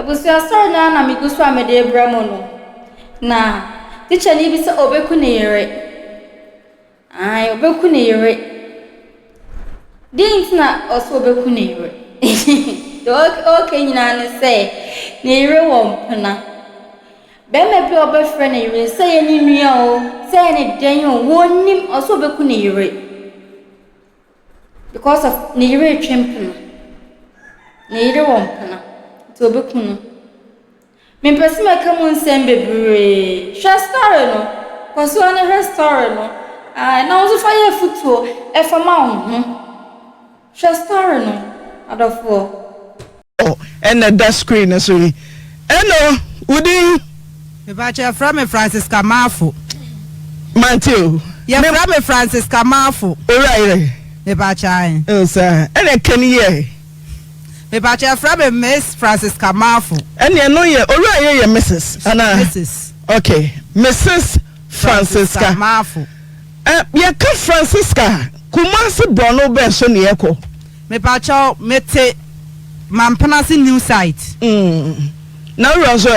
Abusia sorry na me gusu amede ebramo no. Na teacher ni bi se obeku ne yere. Ai obeku ne yere. Dins na oso obeku ne yere. Okay nyina ne say ne yere wo mpena. Be me bi obefre ne yere say ni nua o, say ne den o wonim oso obeku ne yere. Because of ne yere twempena. Ne yere wo mpena. To obeku no. Me person make come on send bebre. Share story no. Cause one her story no. Now so fire futuo e fama share story no. Adofo. Oh, and that screen so. Hello, Udi. Me ba che from Francis Kamafo. Matthew. Yeah, from Francis Kamafo. Right. Me ba che. Oh sir. And can you Me ba che from Miss Francis Kamafo. And you know you already your Mrs. Anna. Mrs. Okay. Mrs. Francisca Kamafo. Ya ka Francisca. Kumasi Bono be so ne eko. Me ba che mete Mampana si new site. Now you also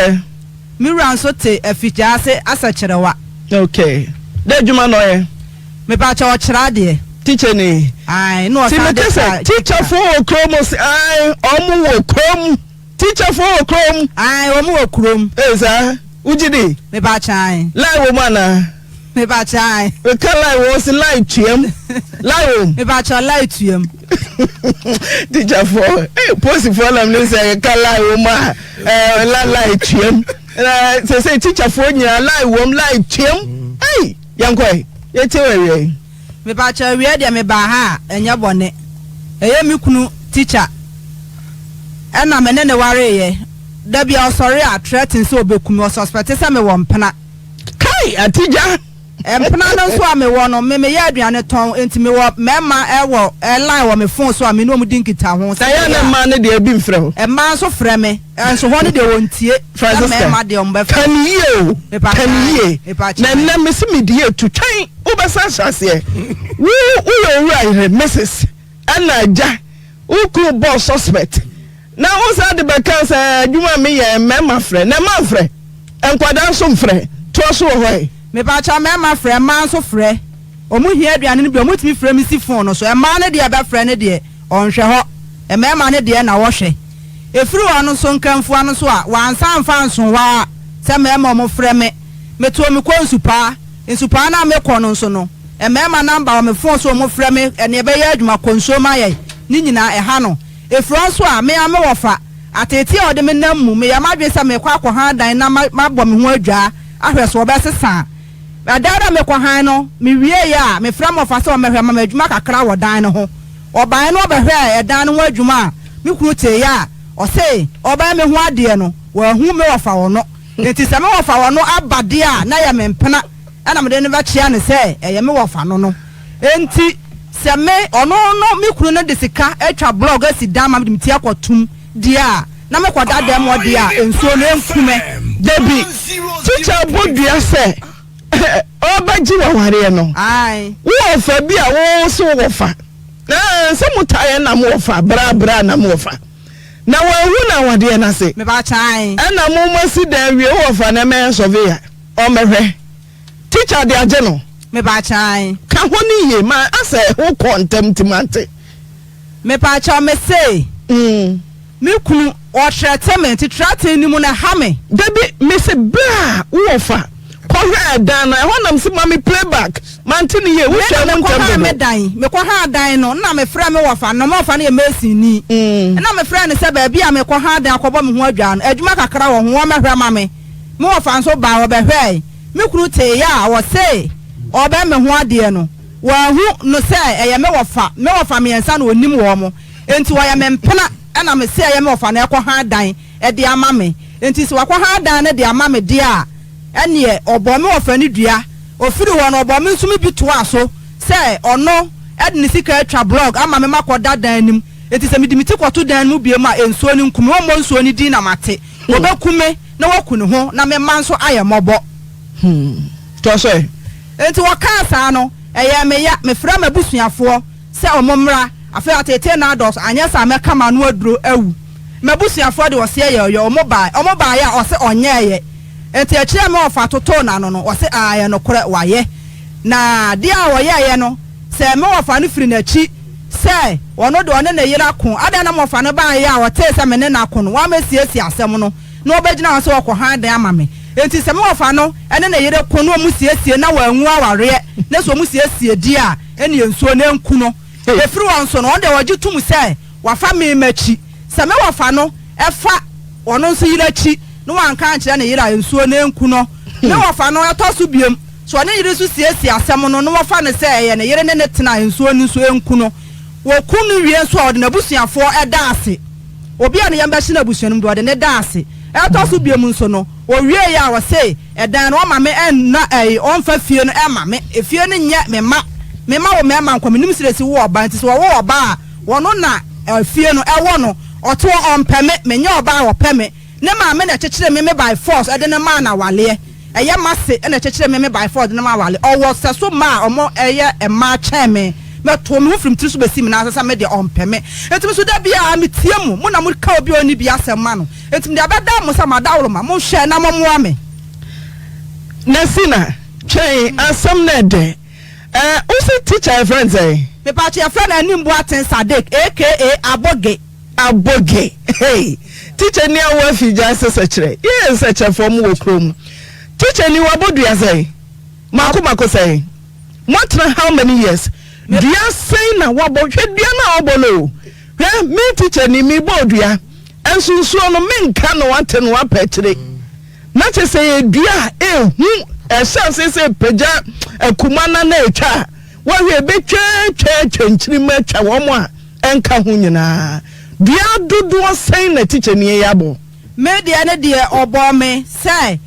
Me ran so te afijase asacherewa. okay. De juma no ye. Me ba che o kira de. Teacher ni. Ai no sa de. Teacher for Chromos ai omu wo krom. Teacher for Chrome. Ai omu wo krom. Eza ujidi. Me ba che. Lai wo mana. Me ba che. We can lai wo si lai twem. Lai wo. Me ba che lai twem. Teacher for post for lam ne say can lai wo ma lai twem. Say teacher for nya lai wo lai twem. Ai yankoi. Ye tewe. Me ba che we de me ba ha enya bone. Eye mi kunu teacher. Ena me ne ware ye. Da bia osori a threatenng so obekum o suspect say me wo mpena. Kai atija. Mpena no so a me wo no me ye aduane ton enti me wo mema e wo line wo me phone so a me no mu dinkita ho. Say na ma ne de abi mfre ho. E ma so frɛ me. Enso ho ne de wontie. Francisca. Ma de omba Kan ye. Na na me se me die to twan. Wo ba sa sase. Wo right Mrs. Anaja. Wo ku boss suspect. Na wo sa de be kan say adwuma me ye mema frɛ. Na ma frɛ. Enkwada so mfrɛ. To so ho. Me ba cha mema frɛ man so frɛ. Omu hia aduane no bi omu timi frɛ me si phone no so. E ma ne de be frɛ ne de onhwɛ ho. E mema ne de na wo hwɛ. Efiri wano so nkamfu ano so a wansa mfa nso wa se mema mo frɛ me. Me to me konsupa. Nsupa na me kɔ no so no. E mema number o me phone so mo frɛ me ene be ya adwuma konsoma yɛ. Ni nyina e ha no. Efiri so a me ame wofa. Atete a ode me nam mu me ya madwe se me kwa ha dan na mabɔ me ho adwa. Ahwɛ so obesesa. Adara me kwa han no me wie ya me fra mo fa se o mehwe ma adwuma kakra wo dan no ho oban no obehwe e dan no ho adwuma me kuru te ya o se oban me ho ade no wa hu me wo fa wo no enti se me wo fa wo no abade a na ya me mpena ana me de ne ba chia ne se eye me wo fa no no enti se me ono no me kuru no de sika atwa blog asi dan ma me ti akotum dia na me kwada dem wo dia enso no enkume Debi teacher bodua se obaji wa ware no ai wo fa bi a wo so wo fa na se mutaye na mo fa bra na mo fa na wo hu na wade na se me ba chan na mo masi da wie wo fa na me surveyor o mehwe teacher de age no me ba chan ka ho ni ye ma ase ho contemtimante me pa cha me say me kunu o threatenng ni mu na ha me debi me se bra wo fa kohwe dan na honam se mami playback mantini ye wo twa mu ntam me ko ha dan no na me fra me wo fa no mo fa na ye mesi ni na me fra ne se ba bia me ko ha dan akobo me ho adwa no adwuma kakra wo ho me hwa ma me wo fa nso ba wo be hwe me kunu te ya wo se o be me ho ade no wo hu no se eye me wo fa me ensa na onim wo mo enti wo ya me mpena na me se eye me wo fa na ko ha dan e de ama me enti se wo ko ha dan na de ama me de a ene obo me wo fa ni dua ofiri wo no obo me nsumi bi to aso se ono ede ni sika atwa blog ama me makoda dan nim enti se me dimiti kwoto dan mu bie ma ensuo ni nkume wo mo nsuo ni din na mate wo be kume na wo ku ne ho na me manso aye mobo to so enti wo ka sa no eye me ya me fra mabusuafo se omomra afa atete na ados anya sa me kama no aduro awu mabusuafo de wose ye omo ba ya ose onye ye enti akire me ofa toto na no ose aye no kore waye na dia woye ye no se me ofa no firi na chi se wono de one na yira ko ada na mofa no ba ye a wote se me ne na ko no wa mesiesi asem no na obegina so wako han dan amame enti se me ofa no ene na yire ko no mu siesie na wanwu aware na so mu siesie di a ene ensuo na nku no efiri won so no onde wogitum se wafa me machi se me wofa no efa wono nso yira chi no wanka ankyere na yira ensuo na nku no me wofa no etoso biem so ne yire so siesie asem no no wofa ne se ye ne yire ne ne tena ensuo ni so enku no wokunu wie so ode na busuafo eda ase obi a ne yamba hye na busuanum do ode ne da ase etoso biem nso no owie ya wo se edan no ma me enna onfa fie no ema me efie no nye me ma wo me ma nkwa menim siresi wo oba nti so wo oba wono na fie no ewo no oto ompeme menye oba wo peme ne ma me na chechire me by force ede ne ma na wale eye mase na chechire me by force ne ma wale owo seso ma omo eye ema cheme me to me from trisu besi me na asasa me de ompeme etim so da bia me tie mu na mu ka obi oni bia asema no etim de abeda mu sa madawlo ma mo hwe na mo moa me Nasina twen asem na de also teacher friends me pa che friend ani mbo aten Sadek aka aboge hey teacher ni awo afija sesechire yes seche from wo krom teacher ni wabodua say mako say motra how many years dia say na wabodwa dua na obolo me teacher ni mi bodua ensunsuo no menka no wate no apachire na che say dua ehu say peja kumana na etwa wa we betwa nchirima etwa wo mo a enka ho nyina dua dodo say na teacher ni yabo me de ne de obo me say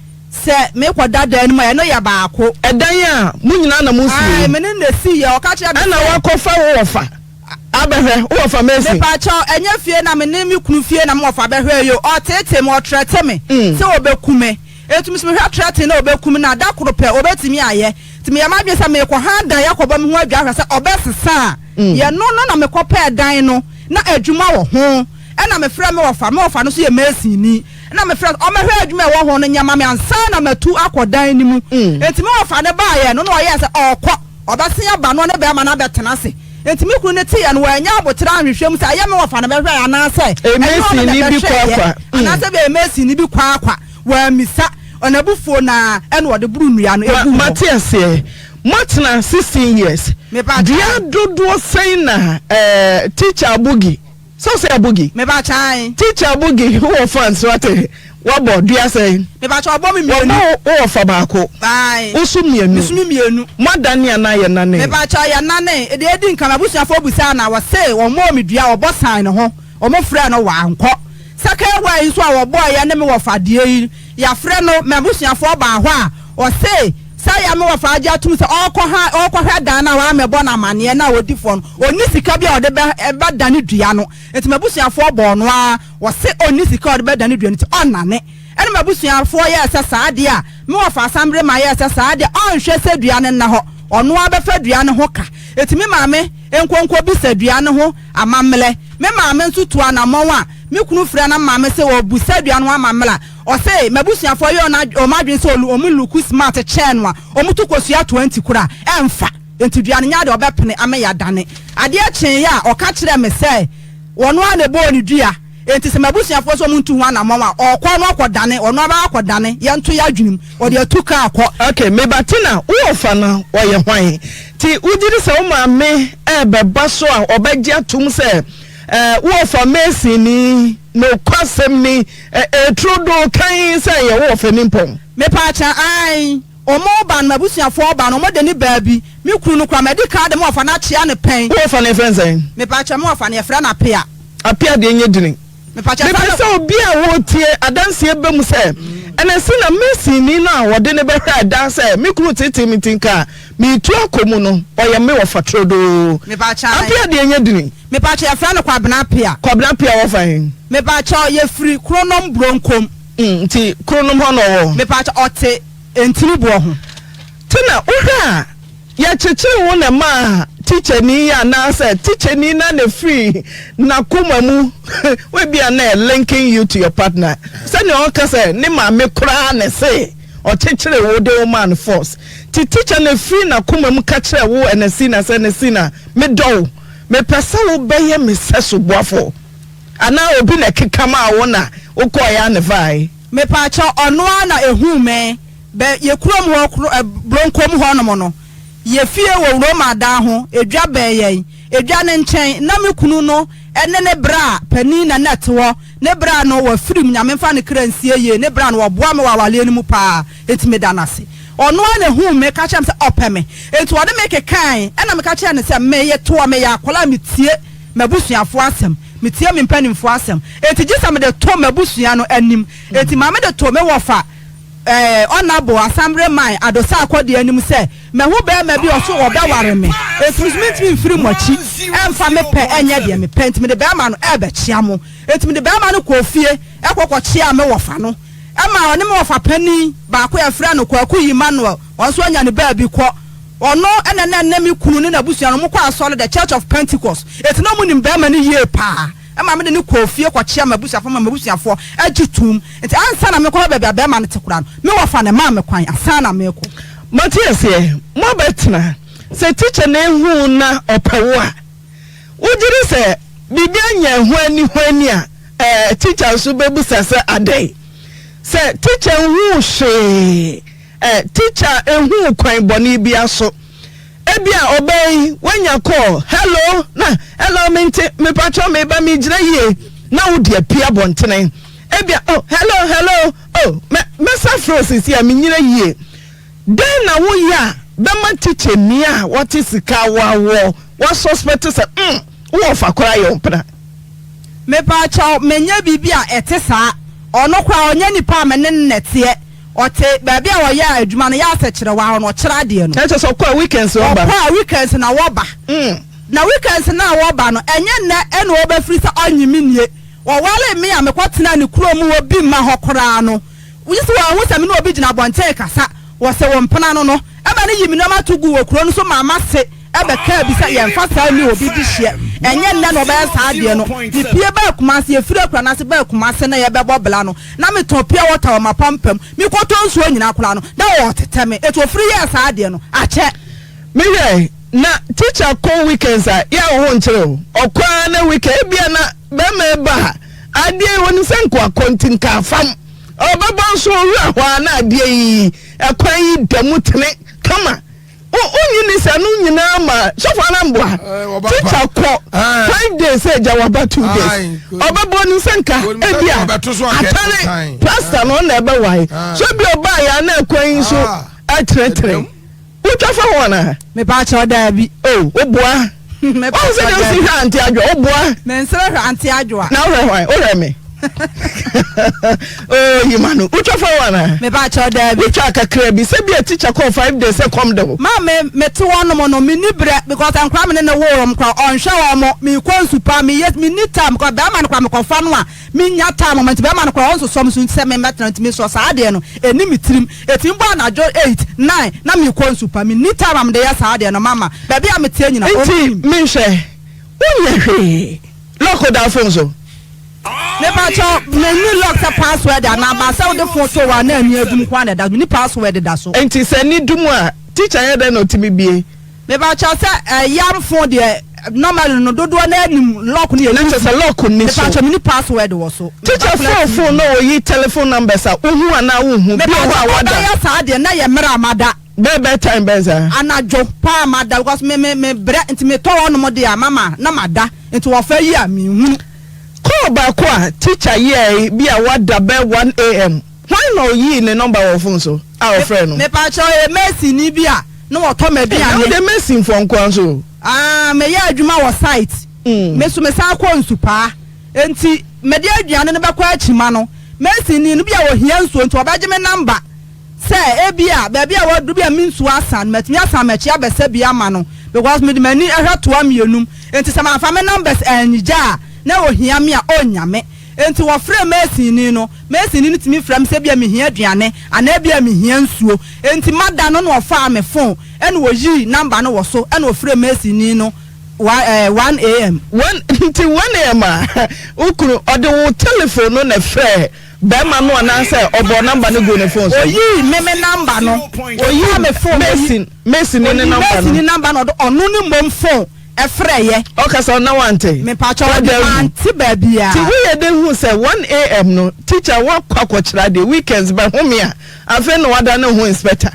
me kwadada ni ma no ya baako edan a mu nyina na mu si ai me ne na si ya o ka kire ana wakofa wo fa abehwe wo fa mesi me pa cho enye fie na me ne mi kunu fie na mo fa behwe yo o tete me o trete me se obekume etumi me hwa trete na obekume na da koro pe obetimi aye timi ya madwe sa me ko handa yakoba me ho adwa hwa se obesesa ye no na me ko pe dan no na adwuma wo ho na me frɛ me wofa no so ye mesi ni na me frɛ o me hwa adwuma wo ho no nyama me ansa na matu akodan ni mu enti me wofa ne ba ye no na o ye se okɔ obesia ba no ne be ma na betena se enti me kunu ne ti ye no wanya abotira anhwehwem se aye me wofa ne be hwa ana se mesi ni bi kwa ana se be mesi ni bi kwa wa misa onabufuo na ene wode buru nua no egu Matias Matna 16 years dia dodo say na teacher Abugi so say Abugi me ba chan teacher Abugi who fans what wabo dia say me ba cha obo me mienu wo fa baako ai usu mienu madani ana ye nane me ba cha ye nane e de edi nkan abusuafo busa na wo say wo mo medua obo san ne ho o mo frɛ no wa anko saka wa nso a wo boy ye ne me wo fa de ya frɛ no me abusuafo ba ho a o say saya me wafa agya tum se okwa dan na wa mebo na mane na wodi fon oni sika bia ode be dane dua no enti mabusuafo bo no a wo se oni sika ode be dane dua nti onane ene mabusuafo ye se saade a me wafa asambre ma ye se saade onhwe se dua ne na ho ono abefa dua ne ho ka enti me maame enkonko bi se dua ne ho amamle me maame nso to anamon a me kunu frɛ na maame se wo bu se dua no amamla o say mabusuafo ye na o madwen se o luku smart chain wa o mutu kosua 20 kura emfa enti dua nya de obepene ameya dane ade a chen ya o ka kire me say wono a ne bo ni dua enti se mabusuafo so muntu hu anamon a o kwa no akodane ono aba akodane ye nto ya dwunim o de atuka akọ okay me batina wo fa na wo ye hwan ti udiri se o maame beba so a obegye atum se wo fa mesi ni no kwasem ni trodo kan say ye wo fa nimpom me pa cha ai o mo ba na busuafo ba no mo de ni baabi me kunu no kwa medical de mo fa na chia ne pen wo fa ne friends me pa cha mo fa ne fra na apia de nye dini me pa cha fa obi a wo tie adanse be mu say ene se na mesi ni na wo de ne be hwa adanse me kunu tete mitinka me tu akomu no oye me wo fa trodo me pa cha apia de nye dini me pa cha fra no kwa bena apia wo fa hin me pa cha ye free kronom bronkom nti kronom ho no wo me pa cha ote entini bo ho tena uhra ya chechiri wo na ma teacher ni na say teacher ni na ne free na kuma mu we bia na linking you to your partner say ne on ka say ne ma me kura ne say o chechire wo de woman force ti teacher ne free na kuma mu ka kire wo enesi na say ne sina me do me pesa wo beye me seso boafo ana obi na kekama wo na wo ko ya ne vai me pa cha ono na ehu me be ye kurom ho bronkom ho no no ye fie wo Roma da ho edwa be ye edwa ne nchen na me kunu no ene ne bra pani na net wo ne bra no wa firim nyame fa ne kransie ye ne bra no wo boa me wa wale ni mu pa etime da nase ono na ehu me ka cha me se opeme etu ode me kekan ena me ka cha ne se me ye to me ya kola metie mabusuafo asem metie me mpanimfo asem eti gisa me de to mabusua no anim eti ma me de to me wofa onabo assembly man adosa akodi anim se me ho be ma bi oso wo be ware me eti me mfiri mochi emfa me pe enye de me pent me de be ma no e be chia mo eti me de be ma no kofie ekokko chia me wofa no ema oni me wofa pani ba ko ya fra no kwaku Emmanuel wonso anya ne ba bi ko ono enene me kunu ne na busua no mo kwa asole the Church of Pentecost eti no mo nim be ma ne yie pa ema me ne kofie kwachia mabusuafo ma mabusuafo agitum enti ansa na me ko be ma ne tekura no me wofa ne ma me kwan ansa na me ko Matias ye mo betna se teacher na hu na opewo a wojiri se bibia nya hwani a teacher so bebusa se adai se teacher hu hwe teacher ehu kwan boni bia so ebia obey wanya call hello na hello me patro me ba me gira ye na wo de apia bontene ebia oh hello oh me safrosis ya me nyira ye den na wo ya be ma teacher ni a what is sika wa suspect say wo fa kora ye ompra me patro menya bibia etesa ono kwa onya nipa me ne nnetie ote baabi a wo ya adwuma no ya asechire wa no kira de no eche so kwa weekends wo ba kwa weekends na wo ba na weekends na wo ba no enye na ene wo ba free sa onyimi nie wo wale me ya me kwatena ne kuro mu wo bi ma hokora no wisi wo hu sa me no obi gina bonte kasa wo se wo mpana no no eba ne yimi no matugu wo kuro no so mama se ebe ka bi sa ye mfa sa ni obi di hye enye nna no ba sa ade no di pie ba kumase ye firi akura na se ba kumase na ye be bobla no na me ton pie water wa mapampam mi koto nsuo nyina akura no na wo teteme eto firi ye sa ade no ache me ye na teacher ko weekends a ya ho nkyere okwa na weekend bia na be me ba ade woni senko akontin ka fam obaba nso wi ahwa na ade yi ekwan yi damutene kama Onyi sa no nyina ma sofa na mbwa teacher ko 5 days jawaba 2 days obabo ni senka ebia atare pastor no na ebe wai so bi oba ya na akwan so atretre utwafa wona me ba cha oda bi oboa me ba se dey see anti adwo oboa me nsere anti adwo na o me oh Emmanuel utwafa wana me ba cha da bi utwa kakra bi se bi a teacher call 5 days say come down ma me to one no me ni bre because an kwa me na wo rom kwa on hwe wo mo me kwansu pa me yes me ni time kwa be ma kwa me kofa no a me nya time moment be ma no kwa on so som so se me metna me so sa ade no eni mitrim etim bo na jo 8 9 na me kwansu pa me ni time am de ya sa ade no mama be bia me tie nyina o me hwe unye hwe loko da phone so ne ba cho me ni lock the password na ba say the photo wa na ani adum kwa na da ni password da so enti se ni dum a teacher ya da no timi bie me ba cho say yam phone de normal no dodo na anim lock ni ele se lock ni so me ba cho ni password wo so teacher phone no yi telephone numbers a ohu ana ohu bi ho a wada ya sa de na ye mera amada bebe time benza anajo pa amada because me bre enti me to wono mo de mama na mada enti wo fa yi a me hu call back a teacher here be a what the bell 1 a.m. Why no ye in the number of phone so our friend me pa cho e Messi ni bia no wo to me bia no the Messi for nkwan so me ya adwuma wo site me so me sa kwa nsupa enti me de aduane ne be kwa achima no Messi ni no bia wo hia nsuo enti obaje me number say e bia ba bia wo du bia me nsuo asan metimi asan mechi abese bia ma no because me de mani ehwato amienum enti se ma fa me numbers anyija na wo hia me a onyame enti wo frɛ Messi ni no Messi ni timi frɛ me se bia me hia aduane ana bia me hia nsuo enti mada no no fa me phone ene wo yi number no wo so ene wo frɛ Messi ni no 1 a.m. 1 a.m. ukuru ode wo telephone no na frɛ bema no ananse obo number no go ne phone so oyi meme number no oyi me phone Messi ni number no Messi ni number no onu ni mom phone e frɛ ye okay so na wante me pa cho anti babia ti we ye dey who say 1 a.m. no teacher wa kwakwachira the weekends ba homia afa no wada ne ho inspector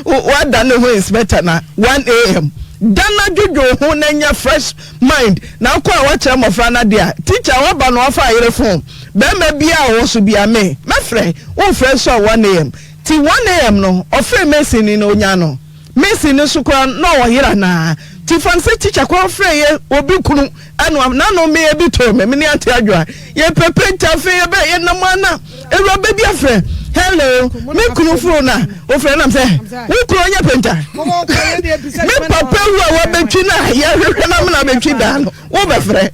wada ne ho inspector na 1 a.m. Dana jojo ho na nya fresh mind na kwa wa kire mofra na dia teacher wa ba no afa yere phone be ma bia wo so bia me frɛ wo fresh so 1 a.m. ti 1 a.m. no ofre Messi ni no nya no Messi ni so kwa no wo yira na ti fancy teacher kwa frɛ ye obi kunu anu na no me bi to me ni ante adwa ye pepe tafe ye be ye na mana ero be bia frɛ hello me kunu fro na o frɛ na say wo kunu nya penta me papa wa betwi na ye hwehwe na me na betwi da no wo be frɛ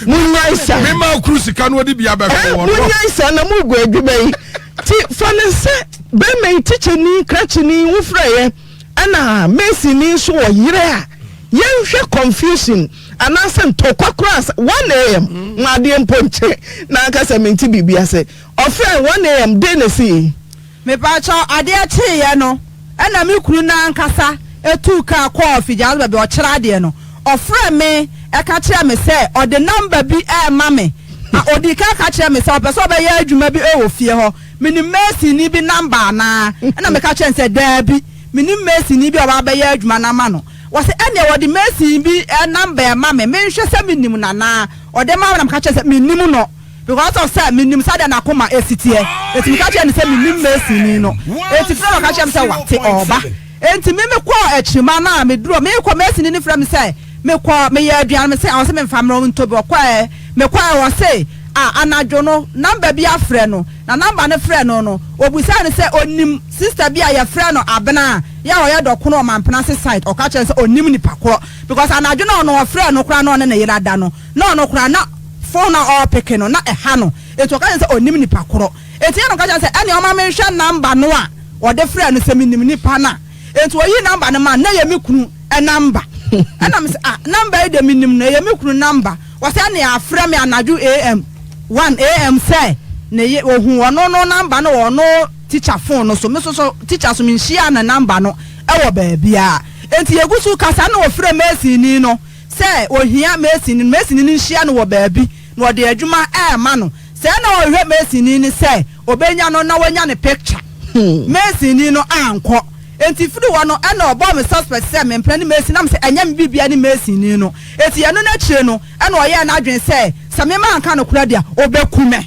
munyaisa me ma kuru sika no di bia be frɛ wo munyaisa na mu gu adwuma yi ti fancy be me teacher ni krachi ni wo frɛ ye ana Messi ni so wo yire a yenhwe confusion anase ntokwa cross 1 a.m. ngade mponche na aka se menti bibia se ofre 1 a.m. dey na see me pa cho ade achi ye no ana me kuru na nkasa etu ka kwa ofija be o kira ade no ofre me e ka kira me se o de number bi e ma me odi ka kira me se o be so be ye adwuma bi e wo fie ho me ni Messi ni bi number na ana me ka kira se da bi me ni Messi ni bi o ba be ye adwuma na ma no was any what the Messi be a number mamma mention some minimum na or the man catches at minimum no because of said minimum side and akoma ACT it's me catch and say minimum Messi no it's if I catch him say what over and to me call a chimana me draw me come Messi in from say me call me ya me say I was me family to be quiet me call was say anajo no number bi afre no na number ne frɛ no no obusa ne sɛ onim sister bi a ya frɛ no abena ya oya dokono mampena se site o ka kyerɛ sɛ onim nipa koro because anajo no no frɛ no kora no ne yira da no no kora na phone na all pick no na ɛha no eto ka kyerɛ sɛ onim nipa koro eti no ka kyerɛ sɛ ɛne o ma menhwɛ number no a o de frɛ no sɛ minim nipa na eto oyi number no ma na ye me kunu number ɛna me sɛ number de minim na ye me kunu number wɔsɛ ne afrɛ me anajo am 1 a.m. say ne ye ohun ono no number no ono teacher phone no so me so teacher so me share na number no e wo ba bia enti yegusu kasa na ofre Messi ni no say ohia Messi ni share no wo ba bi na wo de adwuma e ma no say na ohwe Messi ni say obenya no na wanya ne picture Messi ni no anko enti firi wo no e na obo me suspect say me plan Messi na me say enya me bibia ni Messi ni no enti ye no na chire no e na oye na adwen say samema anka no kura dia obekume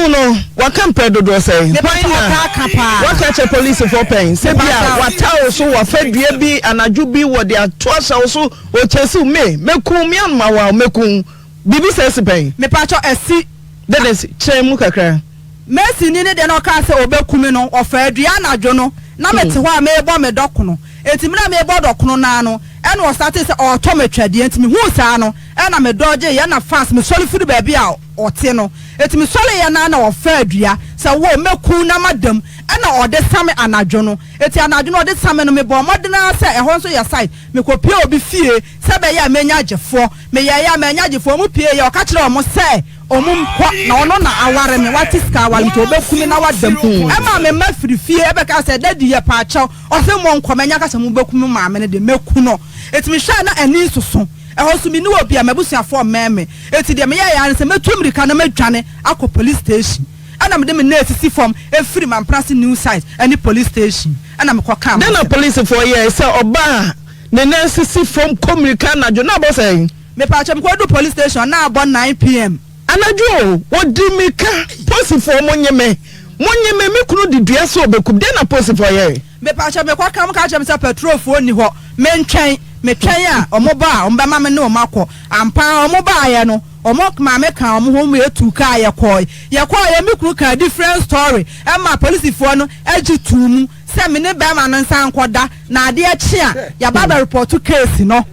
no wakampe dodo say wakache police for pain say bia watawo so wafadua bi anaju bi wo de atoasa so o chesi meku mi anma wa meku bibi say pain me pacho esi dedes chemu kakra Messi ni de no ka say obekume no ofadua anaju no na mete ho a mebo me dokono etimira mebo dokono na no ene o start say o to metwade entimi hu saa no ena me doje ye na fast me soli firi ba bia o te no etimi soli ye na o fa adua say wo meku na madam ena o de same anajo no eti anajo no o de same no me bo modena say e ho so ye side me ko pie obi fie say be ye amenya agefo me ye ya amenya agefo mu pie ye o ka kire o mo say omum kwa na ono na aware me watiska awale to obekumi na wadam ema me mafiri fie ebe ka say daddy ye pa acha o se mo nkomanya ka se mo bekumi ma me ne de meku no etimi hwa na ani soso ehoso mi ni obi a mabusuafo meme eti de me ye ya se metumrika na madwane akọ police station ana me de me na esisi form efiri mamprase new site any police station ana me kwa kam na police for ye say oba ne na esisi form komrika na jo na bo say me pa acha me kwa do police station na abo 9 p.m. anajo wodimika posifo monyeme me kunu didua so obekum de na posifo ye me pa cha me kwa kam ka cha me petrol fo ni ho me twen a omoba omba ma me ne omakọ ampa omoba ye no omok ma me kan omo ho me etu ka ye koy me kunu ka different story e ma police fo no agitumu se me ne ba ma no nsan koda na ade achi a ya baba report case no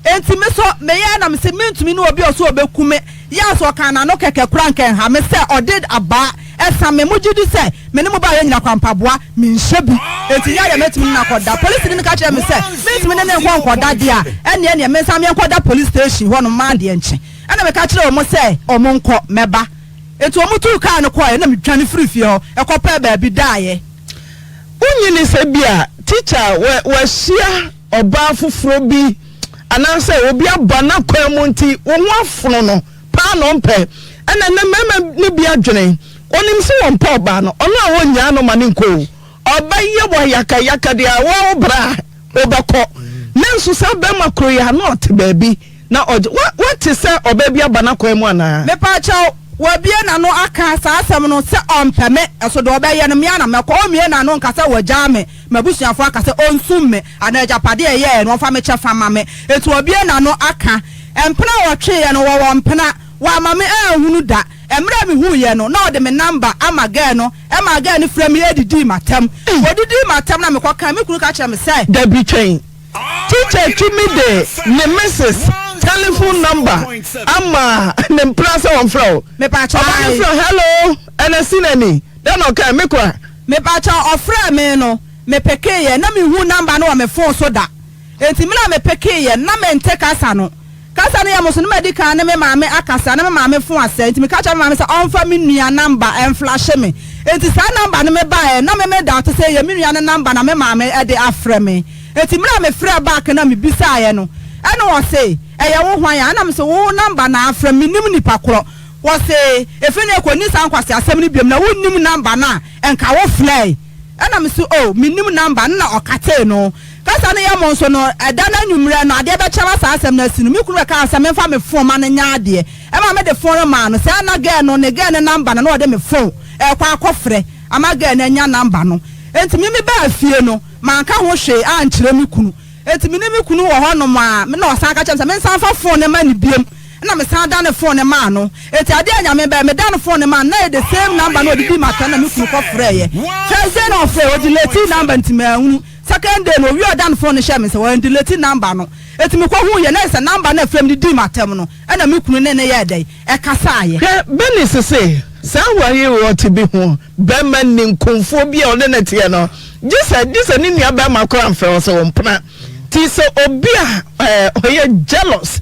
enti me so me ya na me se mentumi no obi oso obekume ya so kan na no keke kura nken ha me se o did aba esa me mujidi say me ne mo ba nyina kwampaboa me nhye bi enti ya metimi na koda police ni ka kire me say me ne nkwa nkoda de a ene me sam nkoda police station ho no ma de enche ana me ka kire o mo say o mo nko meba enti o mo tu ka no ko na me twane free fie ho e ko pa ba bi daaye unyini se bia teacher we shia oba fufuro bi ananse obi abana kwamu nti wonwa afono no pa no mpe ana na mama ni bia dwene onim se won pa oba no ono a wonya no mane nko oba ye wo yaka de a wo bra obako nanso sa be makro ya not baabi na what say oba bia abana kwamu ana me pa chaw wabie na no aka sa asem no se ompeme eso do obeye no me na me ko mie na no nkasa wagya me mabusuafo aka se onsumme ana ajapade ye no fa me chefa mame etu obie na no aka empena wotwe ye no wo mpena wa mame ehunu da emra me hu ye no na ode me number amaga no emaga ni frame ye didi matam odidi matam na me ko kan me kuru ka kire me say da bi train teacher to me the nemesis telephone number ama nem place on flow me pa cha hello and sinani then okay me kwa me pa cha ofra me no me peke ye na me hu number no me phone so da enti me na me peke ye na me nte kasa no ya mo so no medika na me maame akasa na me maame phone asa enti me ka cha me maame say on fa me nua number en flash me enti sa number no me ba na me da to say ye me nua number na me maame e de afre me enti me na me frɛ back na me bisa ye no ene wo say eye wo hwan ya na me so wo number na afre me nim nipa kro wo say efe ne ko ni san kwase asɛm ni biam na wo nim number na enka wo fly ena me so oh me nim number na okate no kasa ne ya mo so no eda na nwumre no ade be kyema sa asɛm na sinu me kunu ka asɛm me fa me phone ma ne nya ade e ma me de phone ma no say na girl no ne girl ne number na no de me phone e kwa akɔfrɛ ama girl na nya number no enti me ba afie no man ka ho hwe a nkyerɛ me kunu enti me ne me kunu wo ho no ma me na osan ka kyem say me san fa phone ne ma ne biem na me san da ne phone ne ma no enti ade anya me ba me da ne phone ne ma na the same number no de bi maka na me kunu ko frɛ ye Thursday no frɛ o delete number enti me ahunu second day no we are done phone share me say we delete number no enti me ko hu ye na say number na frɛ me di matem no e na me kunu ne ye dey e kasa ye beni sese sa waye wo ti bi ho be man ni nkonfo bi o ne netie no just ni nua ba makro amfɛ so wompna ti so obi a oye jealous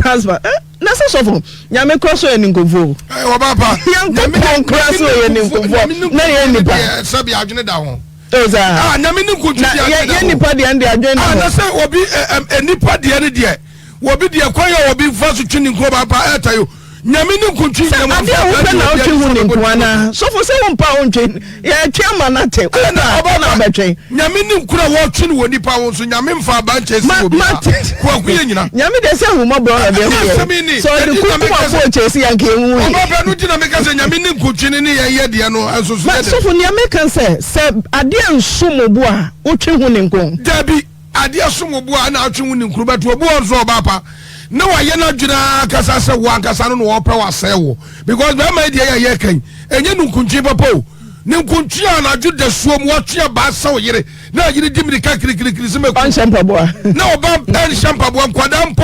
husband na so fo nyame cross o ni nkonfo wo papa nyame cross o ni nkonfo na ye nipa sabi adwene da ho oza nyame ni nkontu dia ye nipa de ande adwene na say obi nipa de ne de obi de kwaya obi fa so twini nko papa etayo nyame ni nkontu nyame ade wo pe na otwe hu ni nkwana so fo se wo mpa wo ntwe ye twema na te oba na betwe nyame ni nkura wo twini wo nipa wo so nyame mfa ba nche si obi kwa kuye nyina nyame de se hu mo bro na be hu so de ku ko chesi yanke hu oba pe no tina me ka se nyame ni nkontu ni ye de no aso so fo nyame kan se ade nsomobu a otwe hu ni nkon dabi ade asomobu a na atwe hu ni nkuru beto obu onzo oba pa no wa ye na dwuna kasa se wa kasa no wo pe wa se wo because be ma dia ye kan enye nkunchi papa o ne nkunchi na juda suom wo twa ba sa wo yire na yire dimri ka kirikiri se me on shampaboa na oba en shampaboa nkwada mpo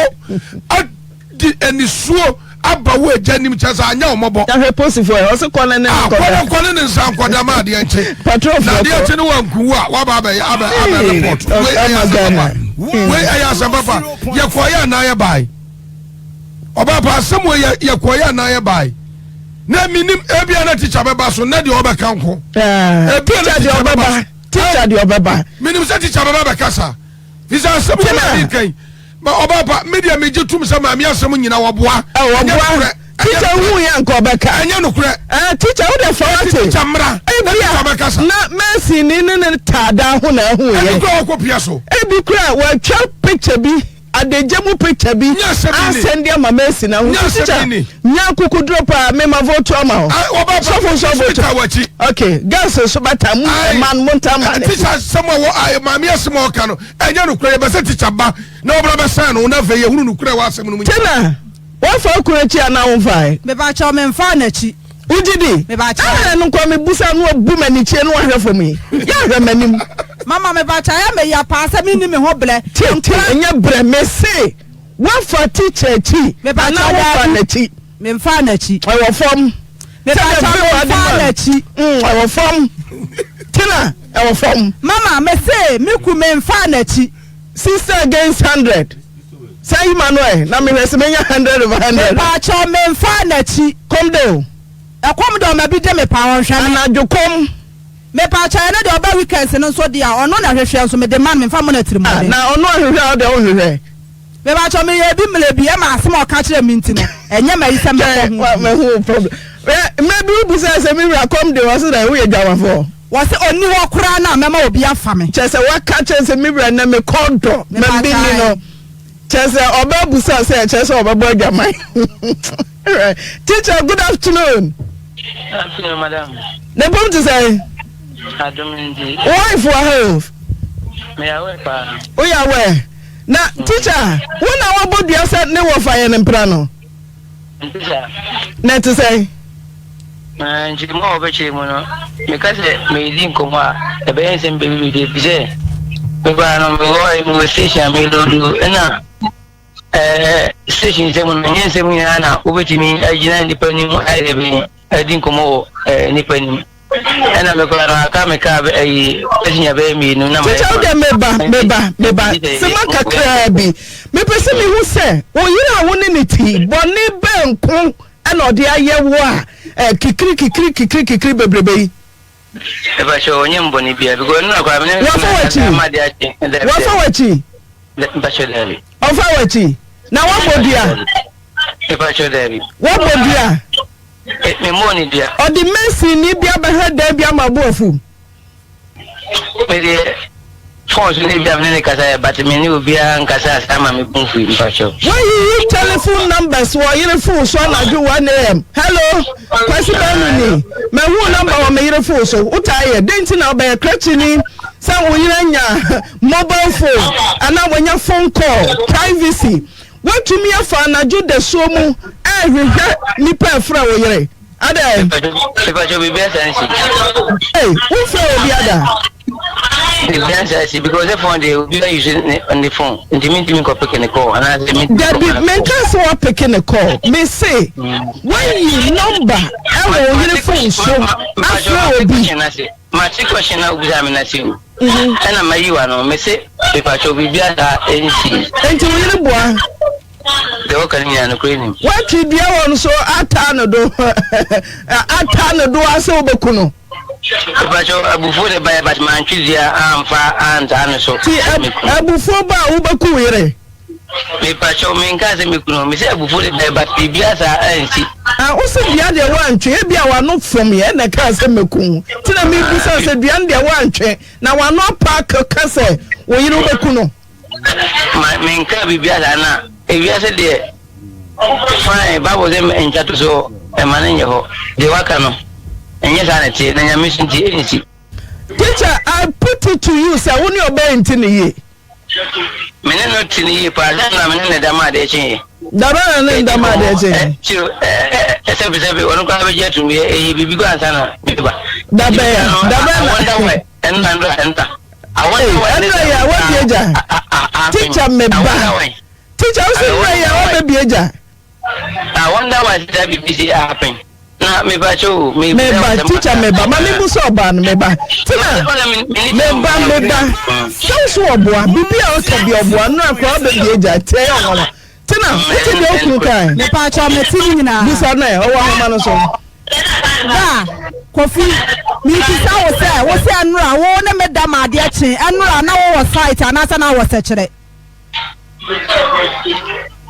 adi eni suo aba wo ajanim chasa anya omobo ya reposi for o se kone ne kone ne nsa nkwada ma de enche patrol na de enche ne wa nkuwu a wa ba aba report we aya sa papa ye koya na ya bai oba pa asemo ye koya na ye bai na minim ebia na teacher beba so na de oba kanko teacher de obeba minim se teacher beba kasa visa asemo na kan ba oba pa media meje tum se ma mi asemo nyina woboa teacher hu ya nko obeka anya no kure teacher wo de forate teacher mra na oba kasa na mercy ni ne tada hu na hu ye ko ko pia so ebi kura wa twa picture bi adejemu picture bi asend ya mama esi na hu teacher nya kukudro pa me ma vote ama ho so vote okay girls so bata mu man monta man teacher someone wo mama esi mo ka no enya no kure be se teacher ba na obra be san no na fe ye hunu no kure wa asem no mu tena wa fa kure chi ana wo fa me ba cha me mfa na chi ujidi me ba cha no ko me busa no bu mani chi no ahwe for me ya hwe manim mama me ba cha ya me ya pa se me ni me ho ble enya bre me se wa fa teacher chi me ba cha wa fa na chi me mfa na chi I wa form Our farm. Tina, our farm. Mama, me say, me ku me mfa na chi. Sister against 100. Say Emmanuel, na me say 100 over 100. Pa cho me mfa na chi. Come down. E come down me bi de me pa won hwa. Na jo come. Me pa cha na de oba weekends no so dia ono na hwehwe so me de man me mfa mo na tirim de. Na ono hwehwe o de o hwehwe. Me ba cho me ye bi mle bi e ma asem o ka kire mi ntino. Enye ma yi sem me who problem. Maybe we say me come down so that we jawa for. Was oni wo kura na mema obi afa me. Chese wa ka chese me bra na me konto. Me bi ni no. Chese oba busa say chese oba boy jamai. Teacher, good afternoon. Good afternoon, madam. The point to say wife for health. Me aware pa. We are aware. Na teacher, when our body said ne wo fire ne prano. Teacher. Na to say Nji mo obeche mo no. Me ka se me di nkomo a e be yen se mbe bi de bi se. Me ba no me go e station me do na station se mo yen se mo na obeche mi agina ni pani mo ai be di nkomo ni pani. Ena me ko ra ka me ka e nya be mi no na teacher de meba se ma kakra bi me pese me hu se o yira woni ni ti boni be nko ana odi aye wo a kikiri bebrebe e ba sho onye mboni bia because no akwa me wa fa wachi ba sho debi o fa wachi na wa bodia e ba sho debi wa bodia me money bia o di mercy ni bia be ha da bia mabofu me de phone ni bia me ne kasa but me ni obia nkasa sama me bunfu ba sho when you use telephone numbers wa your phone so na do 1 am hello president ni me hu number wa me your phone so utaye denti na be crutch ni say wo yira nya mobile phone ana wonya phone call privacy what to me afa na ju de so mu ehwehwe ni pa fra wo yire ada e ba sho be sense hey who fra obi ada the answer because the phone they will be using on the phone. Intimate go pick the call and I say that be mentors who are picking a call. Me say when you number our phone so after be my question now is I'm not you. And I'm you and me say if I should be that NC. Until we boy. The working and Ukraine. What you be on so atano do aso bekuno. Bacho abufu de buy but man chizia amfa and so abufu ba ubeku yire me pacho me nkaze me kuno me say abufu de buy but bibia sa anti o se bia de wantwe e bia wa no from ye na ka se meku tina me bisa se bia de wantwe na wa no park ka se wo yire ubeku no me nka bibia na e bia se de fine babo dem encha to so e manenye ho de waka no enye na mission ti teacher I put it to you say woni obey ntini ye mene no tini ye pa na mene ne dama de chen dama na dama de chen chiu ese wonu kwa be jetu me bibi go ansana biba daba wonder why enta I wonder ya what eja teacher me ba teacher o say ya o be eja I wonder why that bibi happen na me ba cho me ba teacher me ba ma me bu so ba no me ba tina me ba so oboa bibi a o ka bi oboa no akwa be bi eja te yo tina eti de okun kai Me pa cho me ti nyina bu so na o wa homa no so ba kofi mi ti sa wo se anura wo na me da ma de achen anura na wo site anasa na wo sechere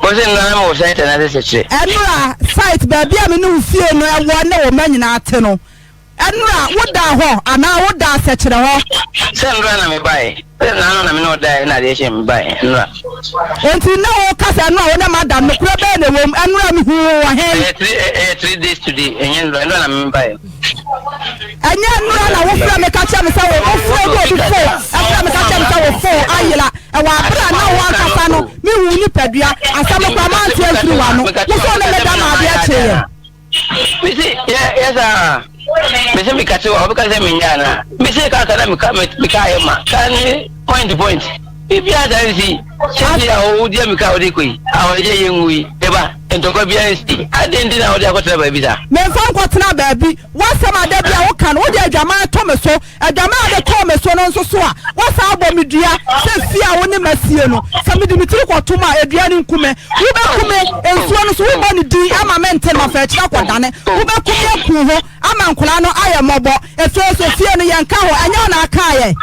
Ose na mo site na de sechere anura site ba bia me no fie no e wo na wo manyina ate no anura wo da ho ana wo da sechere ho se nura na me bai na no na me no da na de she me bai nura enti na wo kasa anura wo na madam no kura be na wo anura me hu wo he 3 days today enye nura na me bai anya nura na wo fra me ka cha me sa wo fra go bi fo afra me ka cha me sa wo fo ayela e wa bra na wo akasa no me hu ni padua asam kwa ma anti afiri wa no wo so na me da ma de a che me say yes ah me say me ka che wo ka say me nyana me say ka na me ka ma kan point bibi ada si se ya o dia me ka o de koi a o je yenwi e ba e ntoko bia nsi ade ndi na wo de akotena baabi da me fa nkotena baabi wasama da bia wo kan wo de adwama to me so adwama de to me so no nso so a wasa abɔ me dua se fia wo ne masie no sa me dimitri kotoma adua ne nkume wo be kume ensuo no so wo bɔ ne di ama mente na fa akira kodane wo be kume ku ho ama nkola no aye mɔbɔ efie so fie no yɛnka ho anya na aka ye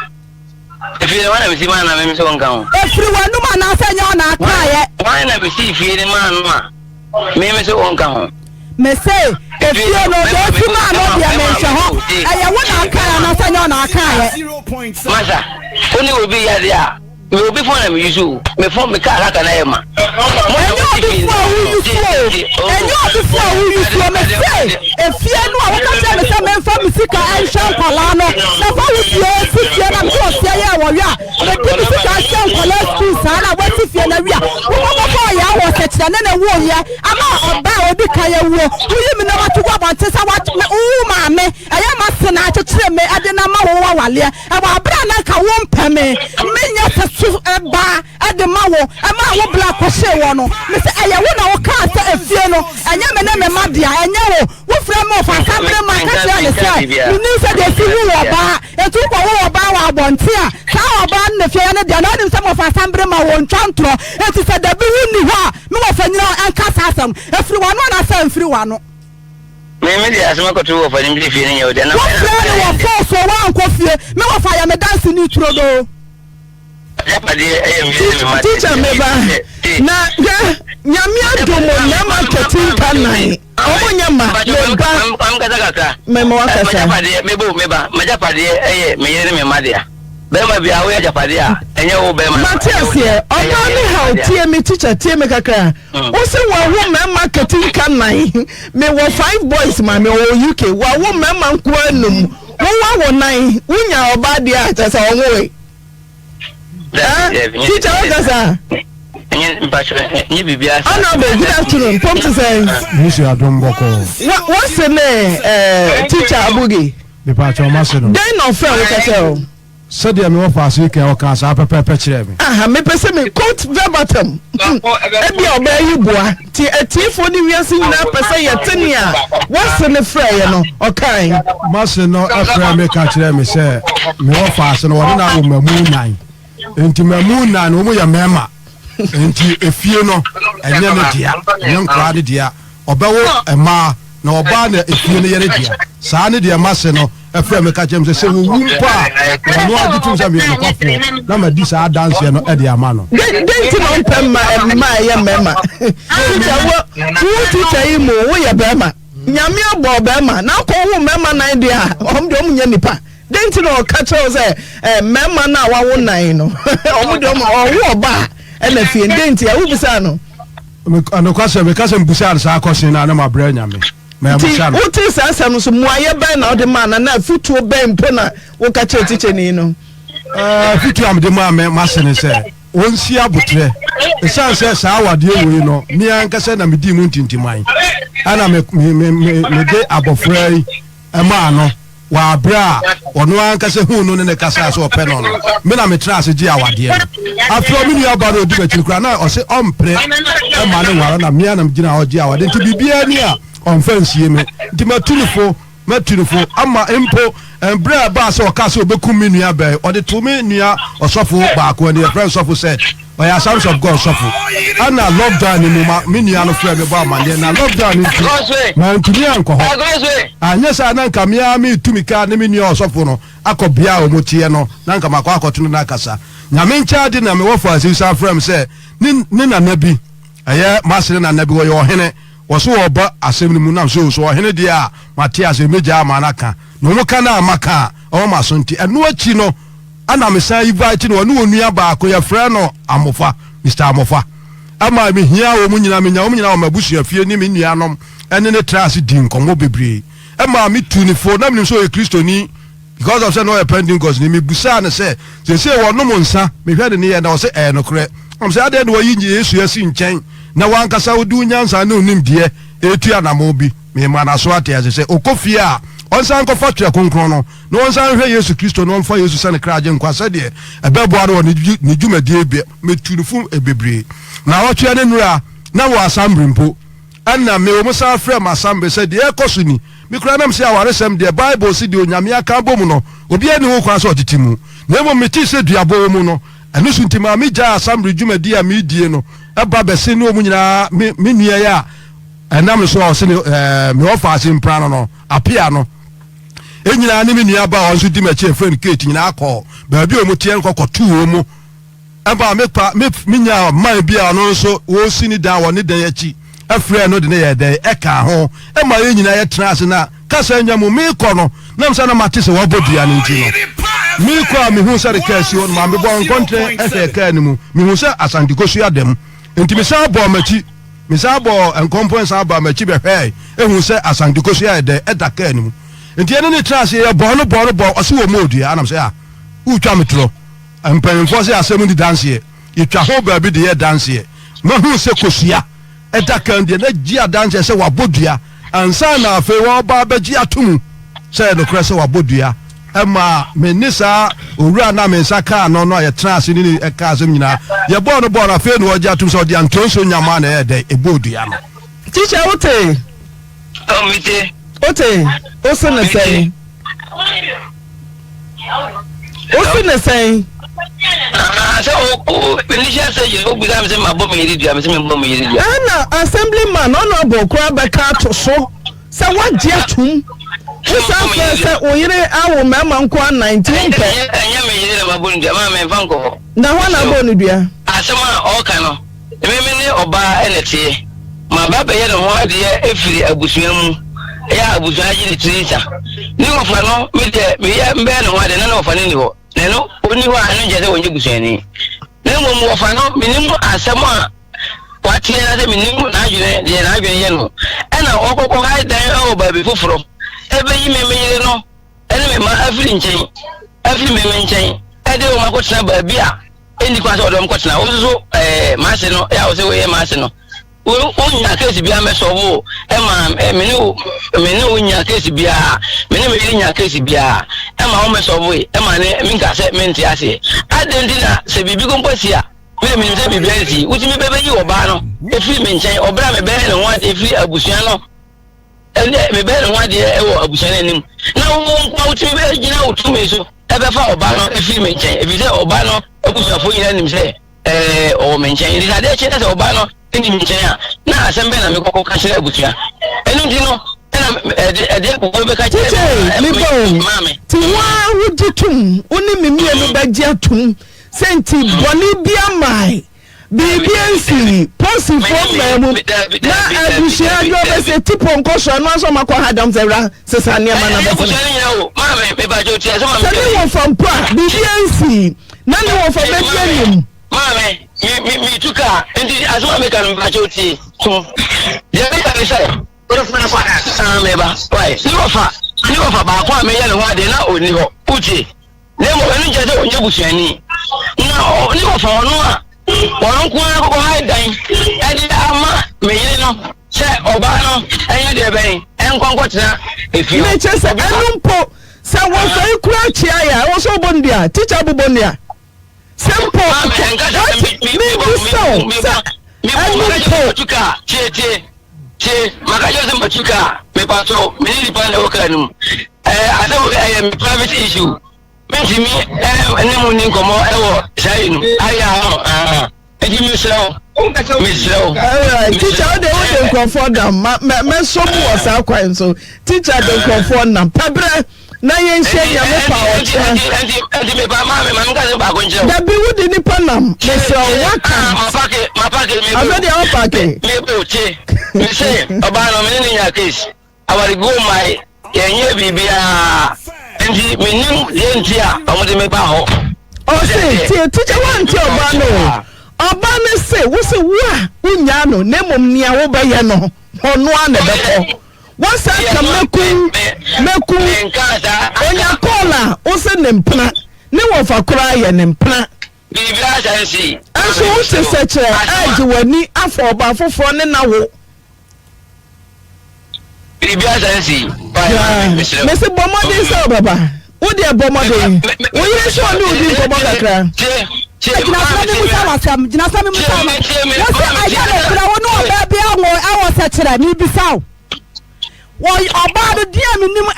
efie wana bisi mana me so nka ho efiri wanuma na asa anya na aka ye wana bisi fie ne mana me so nka ho me say efie no do fi ma no bia me hwe ho eye wo na aka na asa anya na aka ye masa oni obi ya dia me obi phone na me use me phone me car aka na ye ma enyo before who you so me say efie no a wo ka tell me say me fa musika enhwe nkwala no na fa wo fie na me o se ye wo wi a me bi musika enhwe nkwala school sa na wo ti fie na wi a wo ko ya wo se kire na wo ye ama oba obi ka ye wo yi me na watu gwa bonte sa wat me ma me aya ma se na akire me ade na ma wo wale e wa bra na ka wo mpame me nya se su eba ade ma wo ama wo bla ko se wo no me se aya wo na wo ka se efie no anya me na me ma dia anya wo fra mo fa kamre ma ka se ale se me ni se de fi wo ba etu ko wo ba wa bonte a sa wo ba na fie na dia na ni se mo fa kamre ma wo ntwantro eti se da bi wu ni ha me wo fa nyina anka sa asam efiri wa no na sa efiri wa no me de asema ko tu wo fa ni fie ni yo de na wo fra ni wo fo so wa anko fie me wo fa ya me dance ni turo do teacher meba na nyame adomo na marketing kanai omo nyama meba mema wakasa meba majapade me yere me madia bema bia wo ajapade a enye wo bema Matias ye oba me how tie me teacher tie me kakra o se wo wo me marketing kanai me wo 5 boys ma me wo UK wo me manko anum wo nan unya oba dia tesa wo we teacher Ogasa Honorable, good afternoon. Pom to say Monsieur Adomboko. What's the name teacher Abugi? The patch of Macedo. Then no fair we can tell. Said the no fast we can cast up a pepper chiremi. Me pese me quote verbatim. Ebi obey you boy. Ti for the we see na pese ye tenia. What's the fair no? Okay. Macedo no afra me catch them say me fast no one na wo mamu nan. Enti mamu nan wo ya mema. Enti efie no enye no dia enye nkra de dia obewo ema na oba na efie no yere dia saa ne dia mase no efre me ka chem se wo wumpa no agitu se me no kofo na ma di saa dance no e dia ma no denti no pemma ema ye mema teacher yi mo wo ye bema nyame obo bema na ko wo mema nan dia om de om nya nipa denti no ka che se mema na wa wo nan no om de om wo oba ena fie ndenti a wubisa no ano kwase me kase mbusa sa akosin na ma bra nyame me abusa no uti sansa no so muaye ban na ode man na futuo ben mpo na wo ka che teacher ni no futuo am de ma me masene se onsi abutre esanse sa awade ewe no mi ankase na me di mu ntintiman ana me de abofra yi ema no wa bra ono ankase hu no ne kasa so ope no no me na me trase gi awade afro mi ni abaro odi ba chirikura na o se ompre e ma ne wara na me na mgina ogi awade nti bibia ni a onfansie me nti matunufo ama empo bra ba so kasa obekum mi nua ba o de to me nua osofo ba ko ni friend sofo said o ya sons of God sofo ana lockdown ni ma mi nua no frɛ me ba ma na lockdown ni ma ntumi anko ho anya sa na nka mi tumika ne mi nua osofo no akobia o motie no na nka makwa akoto na akasa nyame ncha de na me wo fa asisa frɛ me sɛ ni na nabi aye masere na nabi wo yo hene wo so oba asem ni mu na so hene dia Matias meja amanaka no mo kana amaka o ma so nti eno achi no ana me san invite no onu onua ba ko ya frɛ no amofa Mr Amofa ama me hia wo mu nyina me nya wo nyina wo mabusu afie ni me nuanom ene ne trase din komo bebre ama me tunifo na me so e kristoni because of say no pending cause ni me busa na say wo no mo nsa me hwɛ de ne ye na wo say no korɛ am say ade no yi Yesu asi nkyɛn na wankasa wodu nyansa na onim de etu anamo bi me mana so ate as say okofie a onsan ko fatwa konkron no na onsan hwɛ Yesu Kristo no onfa Yesu sane kraje nkwasa de ebebo ade woni dwumadi ebe metunufu ebebre na wotwe ne nura na wo asambrimpo ana me wo sa frɛ ma sambe sɛ de ekoso ni me kura nam sɛ awaresɛm de Bible si de onyame aka bom no obi ani ho kwan sɛ otiti mu na mo meti sɛ duabo mu no ɛno so ntima me gya assembly dwumadi a me die no ɛba bɛse no mu nyina me nua ya ɛnam so ɔse me ofa ase mpra no apia no enyina ne me nua ba ɔnso di machi friend Kate nyina akɔ ba bi o mu tie nkɔkɔ tuo mu ɛba me nya man bia no so wo si ni da wɔ ne dan akyi afrɛ no de ne yɛ dɛ ɛka ho ɛma yɛ nyina yɛ tena ase na kasa nya mu me kɔ no nam sɛ na mate sɛ wɔbɔdua ne nti no me kɔ a me hu sɛ de ka si won ma me bɔ nkɔntre ɛfɛ ka ne mu me hu sɛ asantikosu adam enti me sa bɔ machi me sa bɔ nkɔmpɔn sa bɔ machi bɛ hwɛ ehu sɛ asantikosu yɛ dɛ ɛda ka ne mu enti ene ne tena ase yɛ bɔ no ɔse wɔ modua anam sɛ a utwa metro mpanimfo sɛ asɛm di danseɛ itwa ho baabi de yɛ danseɛ ma hu sɛ kosua ɛda kan deɛ na gye danseɛ sɛ wabɔdua ansa na afei wɔba bɛgye atomu sɛ no korɛ sɛ wabɔdua ɛma me ne saa owura na me nsa kaa no no yɛtena ase ne ɛka asɛm nyinaa yɛbɔɔ no bɔɔ no afei na wɔgye atom sɛ ɔde antonso nyama na ɛyɛ dɛ ɛbɔdua no teacher wote ose ne sɛn ose ne sɛn ana assemblyman honorable kura bɛka to so sɛ wagye atom wosa fɛ sɛ oyere awo mɛma nko 19 pɛ na hɔ na bɔ no dua asɛm a ɔka no meme ne ɔbaa ɛna tie ma ba bɛyɛ ne ho adeɛ ɛfiri abusua mu ɛyɛ abusua agye ne tiri sa ne wɔfa no meyɛ mbɛyɛ ne ho adeɛ na ne wɔfa no ni hɔ na no ɔni hɔ a ɛno nkyɛ sɛ wɔnyɛ busuani na mmom wɔfa no menim asɛm a wateɛ na sɛ menim n'adwene deɛ n'adwene yɛ no ɛna ɔkɔkɔ ha dan ɛwɔ baabi foforɔ ɛbɛyi memeyere no ɛne mema afiri meme nkyɛn ɛde wɔ makɔtena baabi a ɛndi kwa sɛ ɔdɔ mkɔtena wo so maase no ɛa wo sɛ woyɛ maase no wonya kesi bia mɛsɔwo ɛma mene wonya kesi bia mene meyere nya kesi bia ɛma wo mɛsɔwo ɛma ne minka sɛ mente ase adɛnti na sɛ biribi kompo si a menim sɛ biribi asi wotumi bɛbɛyi ɔbaa no ɛfiri me nkyɛn ɔbrɛ a mebɛyɛ ne ho ade ɛfiri abusua no ɛnɛ mebɛyɛ ne ho adeɛ ɛwɔ abusua no anim na wo wotumi bɛgyina wo tumi so ɛbɛfa ɔbaa no ɛfiri me nkyɛn ɛfiri sɛ ɔbaa no abusuafoɔ nyina nim sɛ ɔwɔ me nkyɛn nti adeɛ kyerɛ sɛ ɔbaa no ɛnim nkyɛn a na asɛm bɛ na mekɔkɔ ka kyerɛ abusua ɛno nti no ɛna ɛdeɛ kɔkɔ bɛka kyerɛ mame ti waa wogye tom wo ne memienu bɛgye atom sɛ nti bɔne bia mae bibia nsi posifo mamu na abusua adwo bɛsɛ tipo nkɔsɔ no aso makɔ hadam sɛ wra sesa nneɛma na bɛsɛ sɛ ne wɔ fa mpo a bibia nsi na ne wɔ fa bɛdi anim me tuka nti asoma meka no mpa choti so ya meka ni sai oro funa kwa meba why ni ofa ba kwa me ya ne ho ade na oni ho uche ne mo enu je se onye busuani na ni ofa ono a wono ko na ko ha dan ade ama me yire no se oba no enye de ben enkonkɔ tena efi me che se enu mpo se wo fa ikura chia ya wo so bondia teacher bondia simple private issue teacher they wouldn't confront them me so was our coin so teacher don't confront them pabre na yen share ya me pa o anti me ba ma nka se ba ko nje da bi wudi ni panam me so waka ma pake me abedi o pake me be oche me say oba no me ni nya case awari go my yenye bibia anti me nim yenti a omode me ba ho o say teacher wan ti oba no oba me say wo se wo a unya no na mom nia wo ba ye no ono ana be ko wọ́n sá ka mẹ́kú onya kọ́ọ̀là ó sì ní mpena ní wọ́n fa kura yẹ ní mpena. bíbí àṣà sí. ẹ̀sùn ó ti sẹ̀kyẹ̀ ẹ̀jì wọ̀ ní afọ ọba afọ́fọ́ ní náwó. bíbí àṣà sí. mèsì bọ́mọdé sẹ́ ọ bàbá ó di ẹ̀ bọ́mọdé wọ́n yẹ sọ ní òdi nkọ́mọ kakra. Why about the dear minimum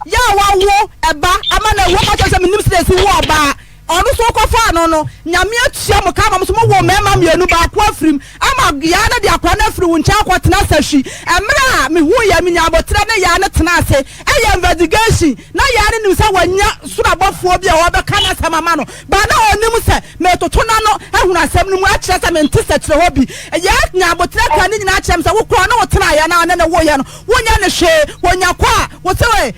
ya wawo eba amana wo ka chese minim stress wo ba onu so ko fa no nyame atua mo ka ma so wo mema mienu ba ko afrim ama ya na de akwa na afri wo ncha kwatena sashi emra me hu ya me nya botre na ya na tena ase eya investigation na ya ne nim se wanya surabofo bia wo be kana sama ma no ba na onim se me toto na no ehunu asem no mu a kire se me ntise kire ho bi ya nya botre kwa ni nyina kire se wo kro na wo tena ya na wo ya no wonya ne hwe wonya kwa wo se we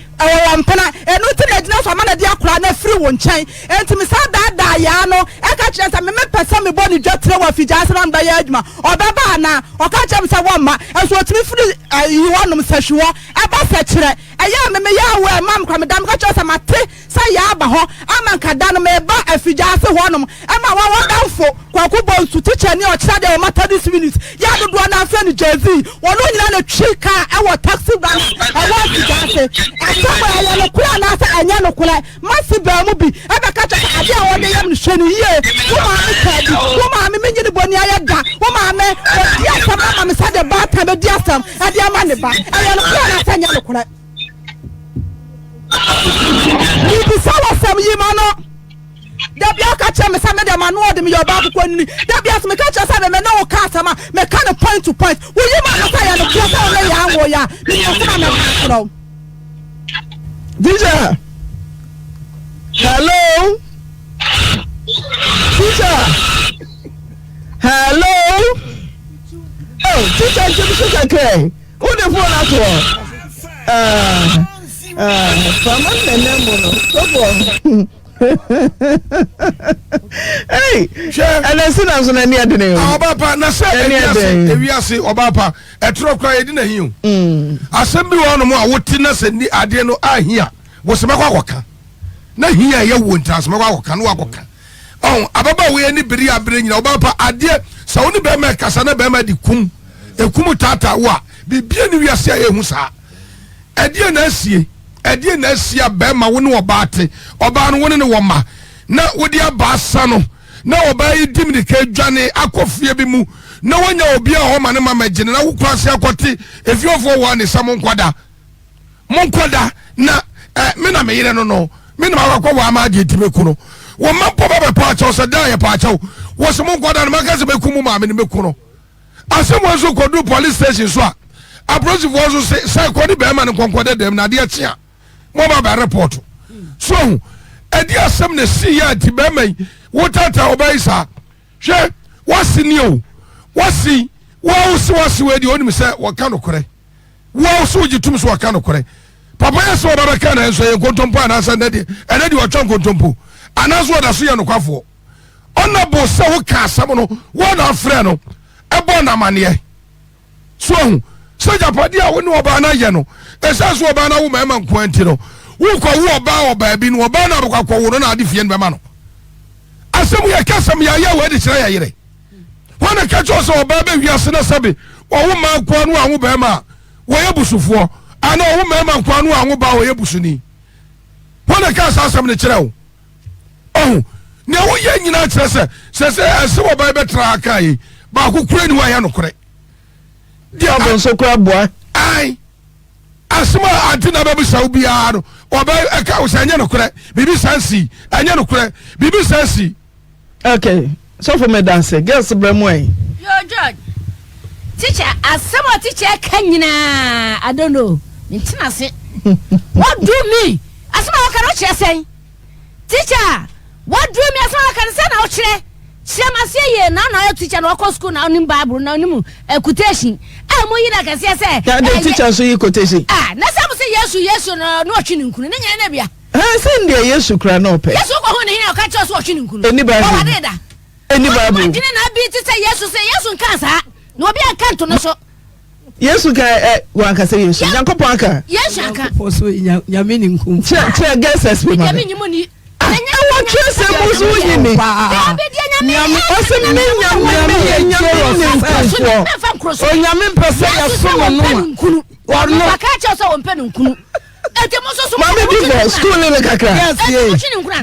mpena enu tena gina so ma na de akra na afri wo nchen entimi da ya no e ka kire se me pesa me boni dwotre wa fija se na ba ya adwuma obeba na o ka kire se wo ma enso otimi firi yi wonom se hwe e ba se kire eya me ya wo mam kwa me dam ka kire se mate sa ya ba ho amanka da no me ba afija se honom e ma wa danfo kwaku bo nsu teacher ni o kire de mata this minute ya dodo na afa ni jezi wono nyina na twika e wo taxi ban e wo fija se asaba ya no kula na sa anya no kula masi ba mu bi e ba ka kire ade a wo de yam no hwenu ye wo ma me ka di wo ma me menyi ni boni aya da wo ma me ya sama ma me sa de ba ta be dia sam ade ama ne ba aya no kula na sa anya no kula ni sawa sam yi ma no da bia ka che me sa me de ma no de me yo ba ko ni da bia so me ka che sa me no ka sama me ka no point to point wo yi ma na sa ya no kula sa na ya wo ya ni so ma me ka no Teacher. Hello. Teacher. Hello. Oh, teacher, okay. Who the phone at all? Hey, and I sit on any other name. Obapa, na say ewiase obapa etro kwa edi na hiu. Asem bi won mo a wotina se ni ade no ahia. Wo se makwa koka. Na hia ye wo ntas makwa koka no akoka. Ababa we ni biri abere nyina obapa ade sa woni be ma kasa na be ma di kum. Ekum tata wo a bibie ni wiase aye hu sa. Ade na asie ade na asia be ma wo ne obate oba no wo ne wo ma na wodi abasa no na oba yi dimni ka dwane akofie bi mu na wonya obi a ho ma ne mama gine na wo kwase akote efiofo wo ne sam nkwada na me na me yire no me na akwa wo ama age timeku no wo mampo baba pa cha so dan ye pa cha wo se nkwada no maka se beku mu ma me ne meku no asem wo so kodu police station so a approach wo so say kodi be ma ne konkwada dem na de atia mo ba report so edi asem na si ya ti be mai wotata obaisa hwe wasi ni o wasi wasi we di onim se waka no kore wo so gitum so waka no kore papa ya so baba kana enso ye kontompo anasa na de ene di otwa kontompo anaso da so ye no kwafo ona bo se wo ka asem no wo na afre no ebo na mane so so japadi a wo ni oba na ye no esa so oba na wo ma nkwanti no wo kwa wo oba bi no oba na bo kwa wo na ade fie no be ma no asem ye kasem ya ya we de kire ya yire wona ka cho so oba be wiase na sabe wo ma kwa no anwo be ma wo ye busufo ana wo ma kwa no anwo ba wo ye busuni wona ka asem ne kire wo ne wo ye nyina kire se ase wo ba be tra aka yi ba ko kure ni wa ya no kure dia bon so kwa boa ai asema antina babu saubi aro oba aka usanya no kure bibi sansi anya no kure bibi sansi. Okay, so for me dance girls bremwe yo George teacher asema teacher kanyina I don't know ntina se what do me asema wakano kire sen teacher what do me asema wakano sen na o kire Shema say ye na teacher no go school na onim Bible na onim quotation mo yi na kase say the teacher so yi quotation na say yesu no otwini nkunu na nya na bia say ndie yesu kra na ope yesu ko ho ne hina o ka che so otwini nkunu eni Bible eni Bible otwini na bi ti say yesu nka sa na obi aka nto no so yesu ka wan ka say yesu yankopon aka yesu aka so nyame ni nkum che guess us be nyame nyimo ni I want say musu yini nyame osem me onyame mpese ya so no nkunu aka che so won pe nkunu Mami before school in the kakra.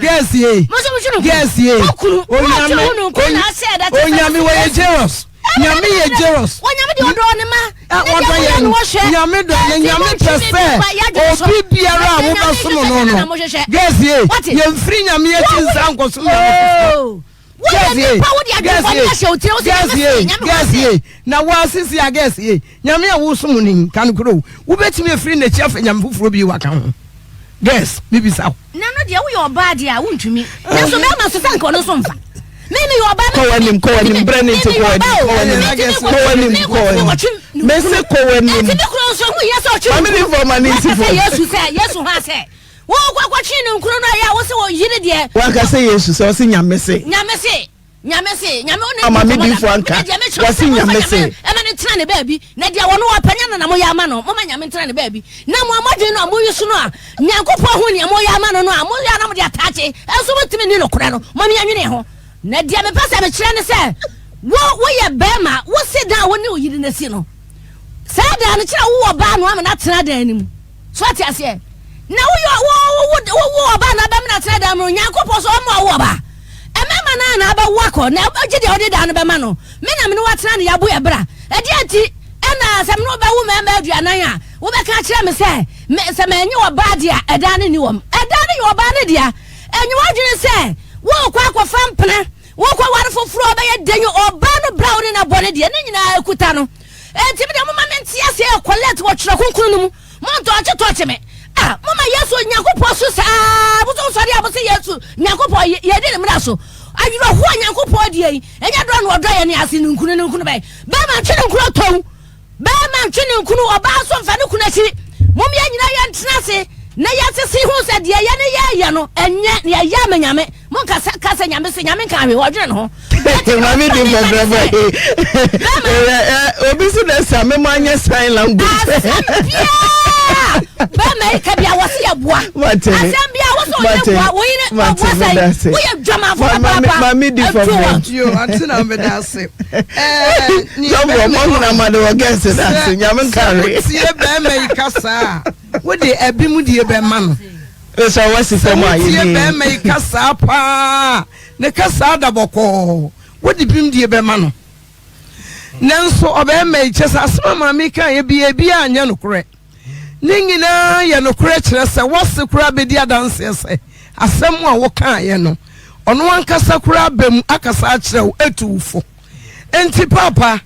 Yes, Onyami we jealous. Nyami ye jealous. Onyami di odo ne ma. Nyami do nyami prefer. Obi biara wo ba so no. Yes, ye free nyami ye tinsa nkoso nyami. Yes, na wa sisi ya guess ye. Nyami a wo so mu ni kan kro. Wo betimi free na chia fa nyami fufuro bi waka ho. Yes, bibi saw. Na no de wo yo ba de a wontumi. Na so me ma so sanka no so mfa. Me yo ba Kowanim branding to kowanim. Me se kowanim. Ati bi kro so hu yes o chu. Family for money for. Yesu ha se. Wo kwa chi ne nkuro no ya wo se wo yire de. Wa ka se Yesu se o se nyame se. Nyame oni. Ama me bi fo anka. Wa se nyame se. Ema ne tena ne baabi. Na dia wo no wa panya na mo ya ama no. Mo ma nyame tena ne baabi. Na mo amadwen no mo yusu no a. Nyankopɔ ho ne mo ya ama no a. Mo ya na mo de atache. Enso mo timi ni no kora no. Mo me anwene ho. Na dia me pasa me kire ne se. Wo ye bema. Wo se dan wo ne oyiri na si no. Sa dan ne kire wo ba no ama na tena dan anim. So ati ase. Na wo ba na ba me na tena dan mo Nyankopɔ so mo wo ba. Emema na ba wako na agide odi dan be ma no me na me no watena ne yabo ye bra edi ati ena asem no be wo me aduanan a wo be ka kire me se me enyi wo ba dia edan ni wom edan ni wo ba ne dia enyi wadwene se wo kwa fampena wo kwa ware foforo be ye denyo oba no bra wo na bone dia ne nyina ekuta no enti me de mo ma menti ase e collect wo twere konkunu no mu mo nto ache to me mama Yesu Nyankopɔ so saa buso so dia buso Yesu Nyankopɔ ye de ne mra so adwuro ho Nyankopɔ die yi enya do no odo ye ne ase ne nkunu bai ba ma ntwe ne nkunu ton ba ma ntwe ne nkunu oba so mfa ne kunu akiri mom ye nyina ye ntena se na ye sisi ho se de ye ne ye no enye ne ye amanyame mon kasa nyame se nyame kan we odwene ho mami di obi so na sa me manya sign language Bama ikabia wasi ya bua. Asambia waso ya bua. Woyine woye drama for papa. Mami di for me. Yo, antina mbedase. Jobo mo na made wo guess that nyame carry. Sie bama ikasa. Wo de ebimu die bema no. So wasi for ma yi. Sie bama ikasa pa. Ne kasa da boko. Wo de bim die bema no. Nanso obema ichesa asema mami kan ye bia anya no kure. Ningina ya no kure kire se wose kura bedi adanse se asem a wo kan ye no ono ankasa kura bam akasa kire wo etuufo enti papa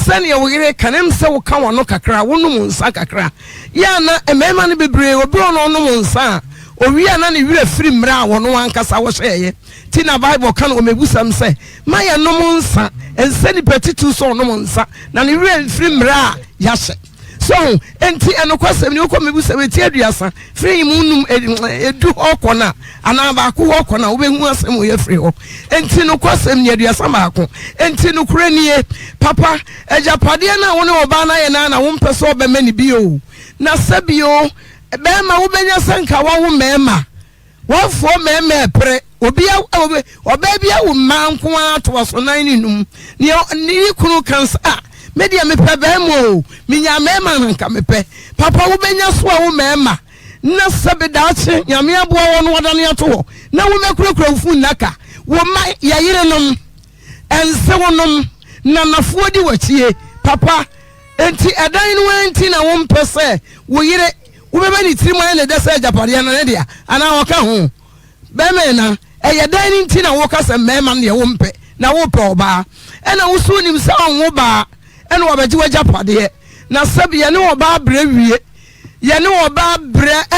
sane wo yire kanem se wo kan wono kakra wonum nsa kakra ya na emema ne bebre obi ono onum nsa owi ana ne wire firi mra wono ankasa wo hweye ti na bible kan o mebusam se ma ya nom nsa ense ni petitu so onum nsa na ne wire firi mra ya hye so enti enokwasem ni okomebu sebeti aduasa free munum edu okona ana ba ko okona wo behu asem wo ye free ho enti no kwasem ni aduasa ma ko enti no kure nie papa ejapade na wo ne oba na ye na wo mpeso obema ni bio na sabio bema wo benya sanka wo mema wo fo mema pre obi bia wo manko ato so nan ni num ni kunu kansa media me pe bemo minya mema nka me pe papa wo benya so a wo mema na sabe daache nyame aboa wo no wadane ato na wo mekurakura fu naka wo ma yayire nom ense wonom na nafuo di wachie papa enti edan no enti na wo mpese wo yire wo beba ni tirima na desa japade na dia ana wo ka ho bema na eyedan enti na wo kasa mema na wo mpe na wo pe oba ena wo so nim sa wo ba ena wo baji wajapade na sabe ye ne wo ba brewie ye ne wo ba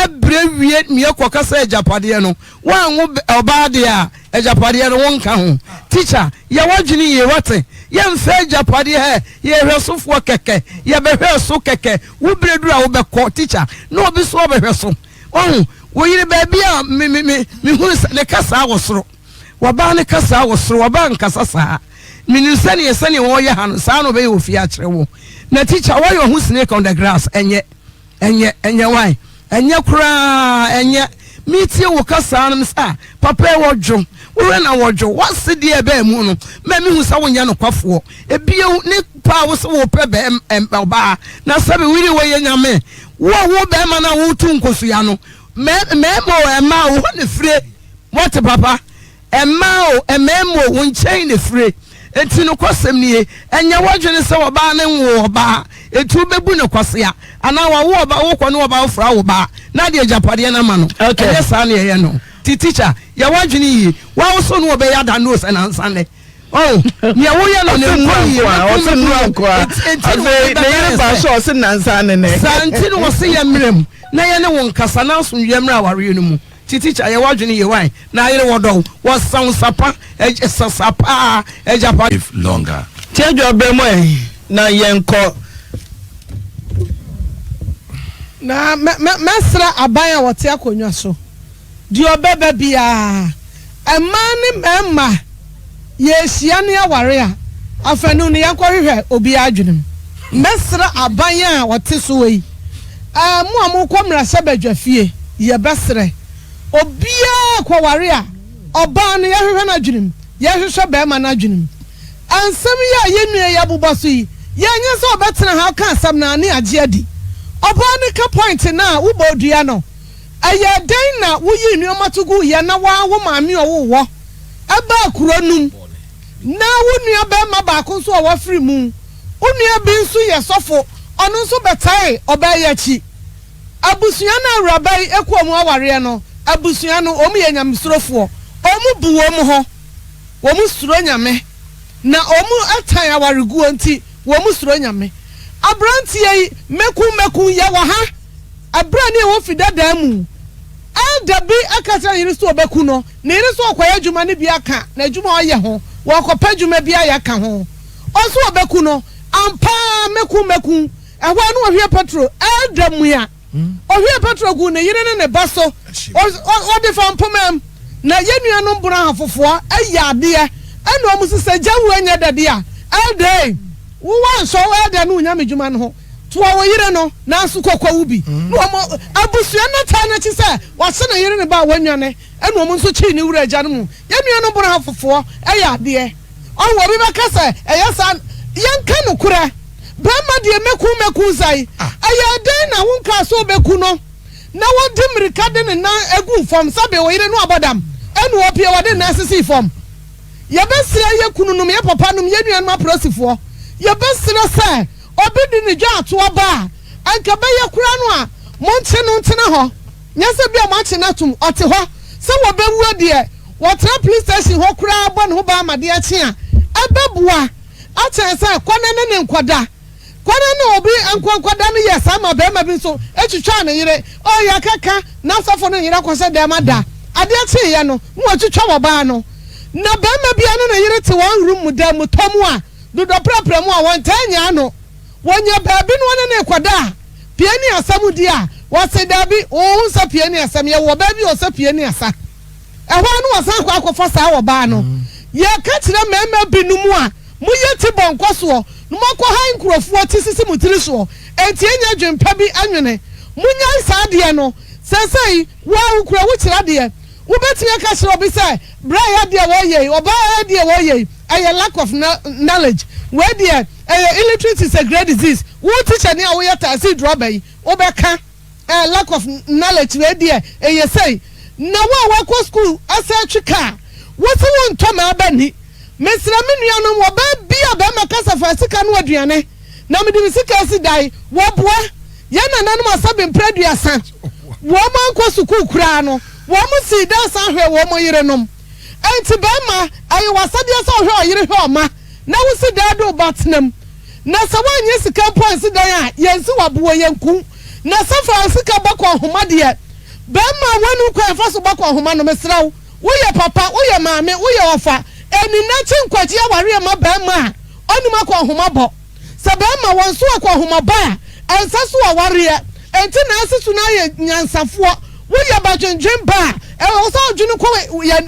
brewie mi ekokasa ejapade no wan wo oba de a ejapade no won ka ho teacher ye wadwini ye wate ye mfa ejapade he ye hwesofo keke ye behwe so keke wo bredu a wo be ko teacher no obi so behwe so wo yire ba bia me hu ne kasa wo soro wo ba ne kasa wo soro wo ba nkasa saa minisani yesani wo ye hanu saa no be yo fi a kire wo na teacher wo yo hu snake on the grass enye why enye kura enye meeting wo kasa no sa papa wo dwo ore na wojo wase de ebe mu no me hu sa wonya no kwafo ebie ne pa wo se wo pe be oba na sabe wiri wo ye nyame wo be ma na wo tu nkosu ya no me mo ema wo ne fire what papa ema o ememo wo nchen ne fire enti no kwasem nie enya wodwene se oba ne wo oba etu bebu ne kwasea ana wa wo oba wo kɔ ne oba wo fra wo ba na de japade na ma no enya sa ne ye no ti teacher ya wodwene yi wa wo so no oba ya da no se na nsane oh ne wo ye no ne mu yi o se nu anko a afi ne yere ba so o se na nsane ne santi no se ye mrem na ye ne wo nkasa na so yemra aware no mu teacher ya wodwene ye wan na yere wodo wo san sapa sapa ejapa if longer tejo be mo na yenko na mesra abaya wote akonwa so di obebe bia emane memma ye hia ne aware a afanu ne yakohwehwe obi adwenem mesra abaya wote so wi mu amukomra sebadwafie ye besre obia kwaware a oba no yehwehwe na adwenem yehwehwe be ma na adwenem ansem ya yenue ya bubaso yi yenye so obetena ha ka asam na ne age adi oba ne ka point na wo bodua no aye den na wo yi nuoma tugu ye na wa wo maami owo aba kuronum na wo nua be ma ba ko so wo free mu onua bi nso ye sofo ono nso betai oba ye chi abusua na awrabai ekomu aware no abusua no omu ye nyamsrofo omu bu omu ho omu suro nyame na omu atan awaregu anti omu suro nyame abrantie meku ye wa ha abrani wo fidada mu adabi akata yiri so obeku no ne yiri so okoya djuma ne bi aka na djuma oye ho wo kopa djuma bi ayaka ho oso obeku no ampa meku ehwa no ohwe petro adamu ya ohwe petro gu ne yiri ne baso o de fampomam na yenua no mbura hafofo aya ade ena omu sese jawu anya dade a ade wo wan so ade no nya medjuma no ho to wo yire no na so kokwa wubi no mo abusua na ta na chi se wa se na yire ne ba wanwane ena omu nso chi ni wura agya no mu yenua no mbura hafofo aya ade on wo bi baka se eyasa yanka no kura bama de meku zai aya den na wonka so beku no na wo dimrika de ne na egu fom sabe wo yire no abodam enu opie wo de na asisi fom ye besira ye kununum ye papa num ye nuan ma prosifo ye besira se obi di ne dwa ato ba anka be ye kura no a monche no ntena ho nyase bia monche na tum ote ho se wo bewu de wo tra police station ho kura bo ne ho ba amade a chi a ababua a chen se kwana ne nkwada kwana ne obi ankwada ne ye sama be ma bi so etwitwa ne yire o ya kaka na safo no yire kwose de mada ade a chi ye no mo twitwa wo ba no na be ma bia no na yire te won room mu da mu tomu a do prapra mu a won tanya no wonya baabi no ne kwada pie ni asam di a wo se da bi o nsa pie ni asam ye wo baabi o sa pie ni asa ehwa no wasan kwa akofo sa wo ba no ye ka kire mema binumu a mu ye ti bonkoso no mako han krofo ti sisi mutiri so enti enya dwempa bi anwene munya sa de no sesei wa ukura wo kira de wo beti ka kire obi say bra ya de wo ye oba ya de wo ye a lack of knowledge where there illiteracy is a great disease wo teacher ni a wo ya tasi droba yi obeka lack of knowledge where there say na wa ko school asa twika wo se won to ma abani mesra menua no wo ba bia ba makasa fa sika no aduane na me de sika si dai wo boa ye nananum asabe mpraduasa wo man ko school kura no wo mu si da san hwe wo mo yire nom enti ba ma ayi wasade asa hwe yire hwe oma na wo si da do batnam na sa wanye sika point si dan a yensi wabo yenku na safa sika bakọ homa de ba ma wanu kwa fa so bakọ homa no mesra wo ye papa wo ye maame wo ye ofa eni na chi nkwaji aware ma ba ma oni makọ homa bo sa ba ma won so akọ homa ba ensa so aware enti na asisu na ye nyansafo wo ye badwendwen ba e wo so adwunu ko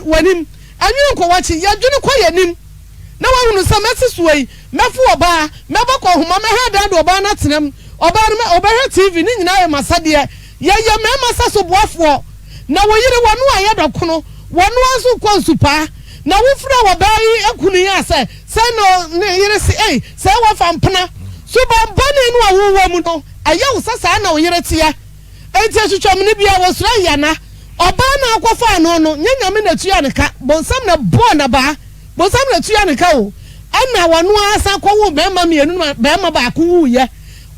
wanim anwunu ko wachi ye adwunu ko yanim na wa hunu sa mesisu yi mefu oba mebakọ homa me hada do oba na tenam oba no oba he TV ni nyina ye masade ye mema sa so boafo na wo yire wonu aye dokono wonu aso kwansupa na wofra wo bai ekunu ya se no ne yere si se wo fampena so bombane no awowo mu no aya wo sasa na wo yere tia enti atwetwam ne bia wo sura yana oba na akwafa no no nyanyame na tua ne ka bonsam na bo na ba bonsam na tua ne ka o ana wano asa kwawo bema mienu bema ba ku wuye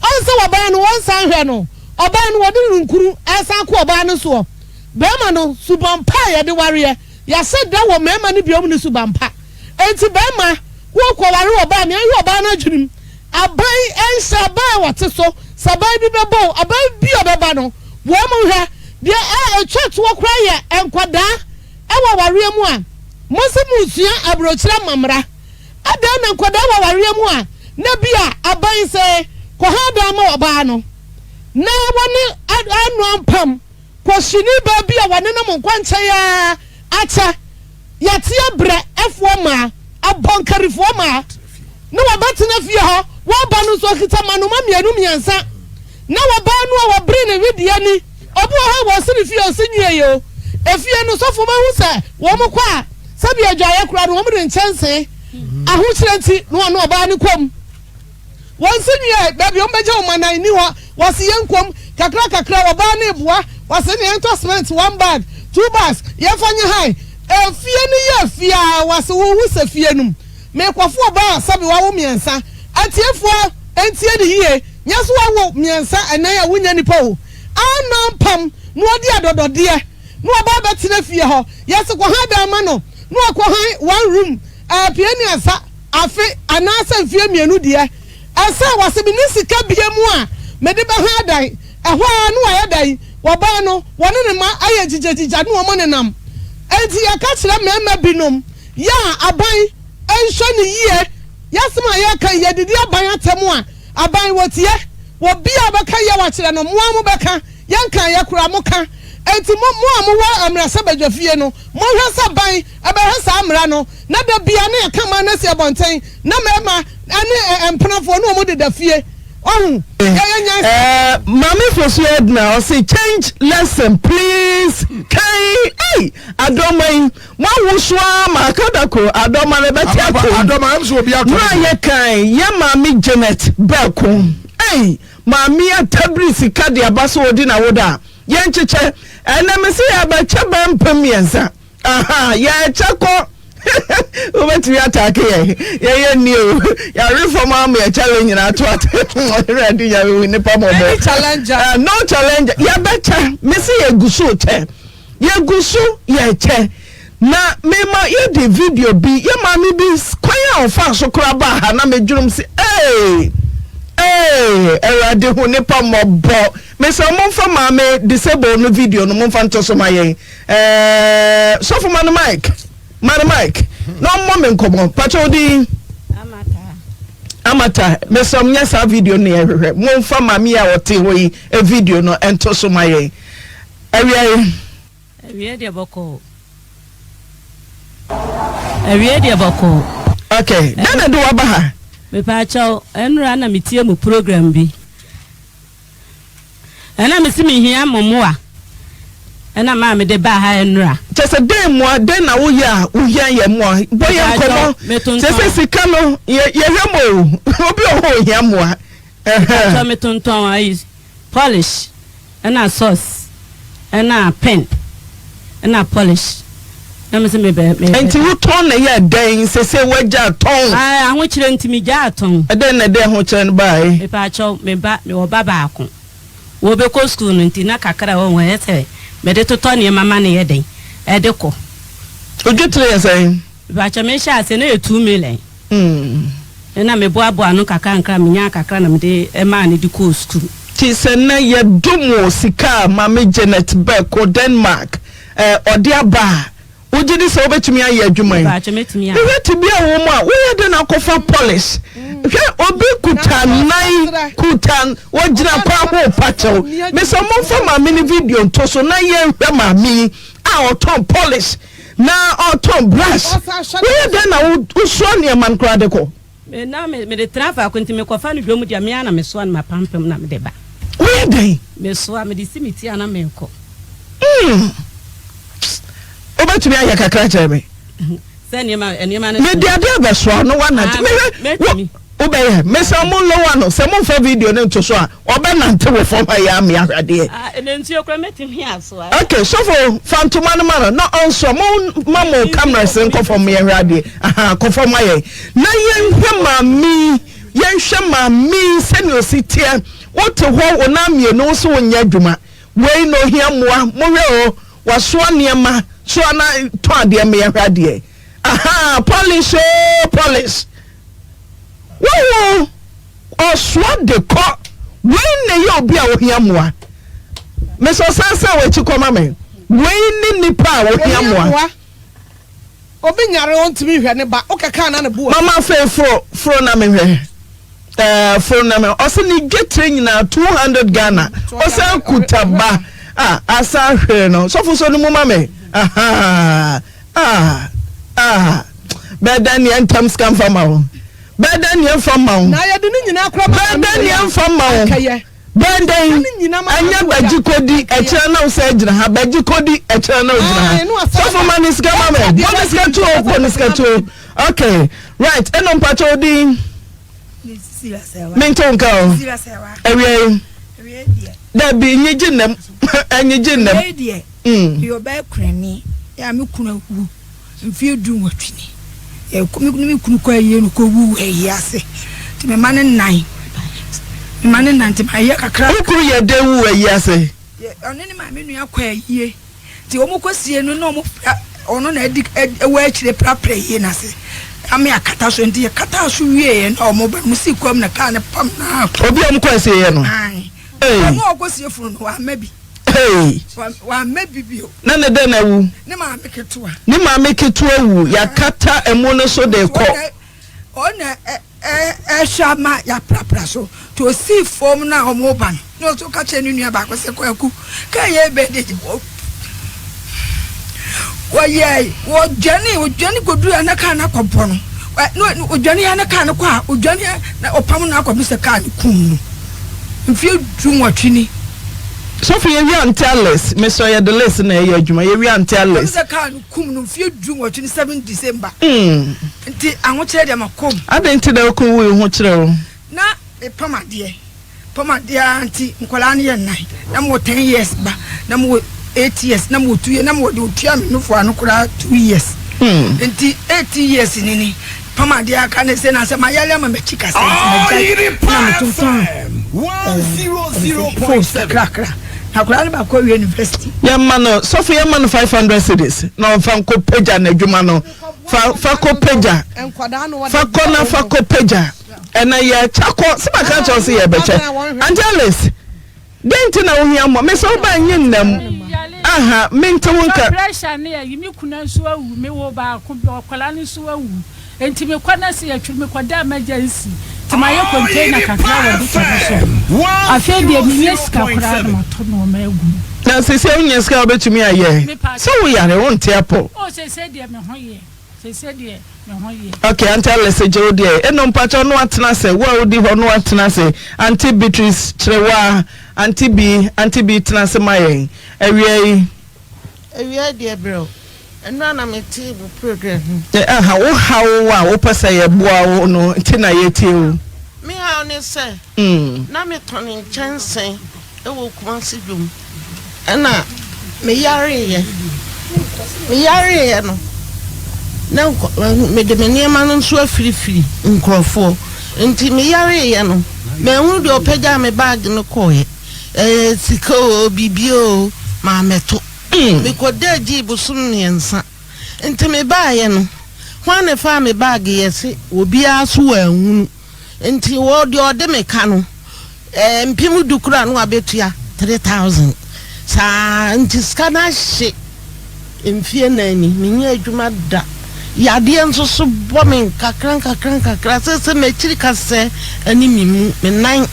onse woba no wonsan hwe no oba no wode nkuru asa kwa oba no so bema no subampa ye de ware ya se da wo mema ne biom ne subampa enti bema wo kwa ware oba me hwe oba no adwunim aban ensa ba wote so sabai bi bebo aban bi obeba no wo mo hwe de church wo kra ye enkwada ewa ware mu a mosimusua abrochira mamra ada na nkwada wa ware mu a na bia aban se ko hada ma oba no na woni anu ampam ko shini ba bia woni no nkwanche ya acha yatia bre efo ma abonkarifo ma no wabatena fie ho wo ba no so kita manoma mienu miensa na wo ba no wo bre ne widia ni obo ha wo se fie o senwie yo efie no sofo ma hu se wo mo kwa sabi adwaye kura no wo mre nchanse ahuchirenti no no oba ni kom wonsenye baby ombeje o manan ni ho wose yenkom kakra oba na ebua wose ne ento cement 1 bag 2 bags ye fanye hai efie ni ye fia wose wo hu se fie num me kwafo oba sabi wa wo miensa atiefo entie ni hie nyaso wa wo miensa enan ya wunya nipa o anampam no odi adodode no oba betena fie ho yese ko hada ma no no akọ han 1 room pieni asa afi anasa mfie mienu de asa wase bi nisika biemu a mede be ha dan ehwa no wa yadan wo ba no wone ne ma aye jijejija no mo ne nam enti ya ka kire mema binom ya aban enhwe ne yie yasema ya kan ye didi aban atemu a aban wotie wo bia beka ye wa kire no mo amu beka yankan ya kura mo ka enti mo amuwa amrasa badwafie no mo hwesa ban ebe hwesa amra no na da bia na kama na se bonten na mema ane empenafo no mo de da fie ohun mami for so edna o say change lesson please kai adomai mo wuswa makadako adoma le betiako adoma am so obi ato na ye kai ye mami Janet Beko mami atabri sika de abaso odi na woda ye ncheche ena me se ya ba chaba mpamiensa aha ya chako Ubeti ya take ye new ya reform am ya challenge na to at ready ya we ni pa mo challenger no challenger ya better me say ye gusu che ye gusu ye che na me ma ye the video bi ye ma me bi kwanya ofa so kura ba ha na me dwurum se erade ho ni pa mo bo me say mo fa ma me disable no video no mo fa nto so ma ye so for man Mike, no moment come on. Patrodi Amata, me some nyasa video ni ehwe. Mo fa mami a wote hoyi a video no ento so maye. Ewie de boko. Okay, nana do wabaha. Me pa chaw enra na metie mu program bi. Ena me simi hia momoa. Ena ma me de ba ha enra. Chese de mo de na wo ya ye mo boye nkomo chese sika no ye hwemo obi o hia mo so me tonton ai polish ena sauce ena pen ena polish na me se me enti wo ton na ye den sese waja ton ahwo kire ntimi ja ton eden na de ho kire no bai me pa cho me wo baba akon wo be ko school nti na kakra wo yete me de toton ye mama ne ye den edeko ojutre yesen ba cha me sha se na 2 million na me boabo anu kakra me nya kakra na me de e ma ne di ko school ti se na ye domo sika mama Janet Beko Denmark odi aba ojidi se obetumi aye adwuma ba cha metumi a we ti bia wo mu a we ye de na kofa polish obi kutan wajina kwa ho pacho me so mo fa mama ni video to so na ye hwe mama a oton polish na oton brush we dey na uso ne man kra de ko na me de trafa ko ntime ko fa no dwom dia me ana me so an ma pampem na me de ba we dey me so a me de simiti ana me ko obatumi aya kakra chere me Send you my me dia dia be so no one me obey me some low one some for video no to so a obenante we for my am ya hwade and then you come meet here so okay so for fantoma no man no also mamo cameras nko for me hwade ko for my na yen hwema mi yen hwema mi se no sitia wote ho onamie no so wonya dwuma we no hia moa mo hwe o waso niema so na to ade me hwade polish polish wo oswa de ko when ne yo bia wo hia moa me so sansa we chi koma me when ni nipa wo hia moa obi nyare won timi hwe ne ba o keka na ne bo mama fe fro na me hwe fro na me o se ni dwetre nyina 200 Ghana o se kutaba asa hwe no so fu so ni mama me bedan yan tam scam fama bedan yan fama na ya de nyina kra bedan yan fama bedan anya bajikodi e kire na usa ejira ha bajikodi e kire na ujira so for man is gama me bonus to okay right eno mpacho di menton ka ewe da bi nyijinem anyijinem yo ba krani ya me kuna wu mfie du nwatwini ya me kunu kwa ye no ko wu ase ti me mane nan me mane nan ti ma ye kakra kuru ye de wu ase oni ni ma me nua kwa ye ti o mo kwasie no no mo ono na edi ewa akire prapra ye na se ame akata so ndi ye kata so wie ye na o mo ba musi kwam na ka ne pam na obi am kwasie ye no mo kwasie funu no wa mabi wa maybe bio na ne de na wu ne ma meketua wu ya kata emu no so de ko ona shama ya prapra so to see form na omo ban no to ka che nua ba ko se ko aku ka ye be de wo ye wo jani ko du na ka na kwompo no no ojani ya na ka na kwa ojani na opam na kwa se ka ni kum mfie du nwatwini so for you and tell us me so ya the lesson na ye adwuma ye and tell us se ka no kum no mfie du nwatwini 7 December nti anwo kire de makom adenti da ko wo ho kire wo na pomade anti nkola ne ye nai na mo 10 years ba na mo 8 years na mo 2 years na mo de otua me no fo anokora 2 years nti 8 years nini pomade aka ne se na se mayale ma mechika se na mutum 100.7 hakura ba ko university ya mano so ya mano 500 cedis na fa ko peja na adwuma no fa ko peja fa ko peja ena ya chako se ba ka cho se ye beche Angeles denti na ohia mo me so ba nyin nam aha mente wonka pressure na ya yimi kuna nso awu me wo ba ko kwala ni so awu enti me kwana se ya twiri me kwada emergency timaye container kakra wa dikwa so afia de minis kakra na to no ma egu na se se unya ska obetumi aye so we yare won te apo o se de me hoye se de me hoye okay until let's say jo de eno mpacho no atena se wa odi ho no atena se anti Beatrice Trewa anti B tena se maye ewie de bro eno na me TV program wo hawo wo pesa ye boa wo no ntina ye tie me ha ne se na me tonin chance e wo kuma si dum ana me yare ye no na me de me niema no so afirifiri nkrofo nti me yare ye no me hu de opega me bag no koye siko bibio ma meto me ko de ji busum ne nsa nti me ba ye no hwane fa me bag ye se obi aso anhunu nti wo de ode me ka no mpim dukura no abetua 3000 sa nti skana hye mfie nani menye adwuma da yade nso so bo men kakran se me chiri kase ani mimu me nan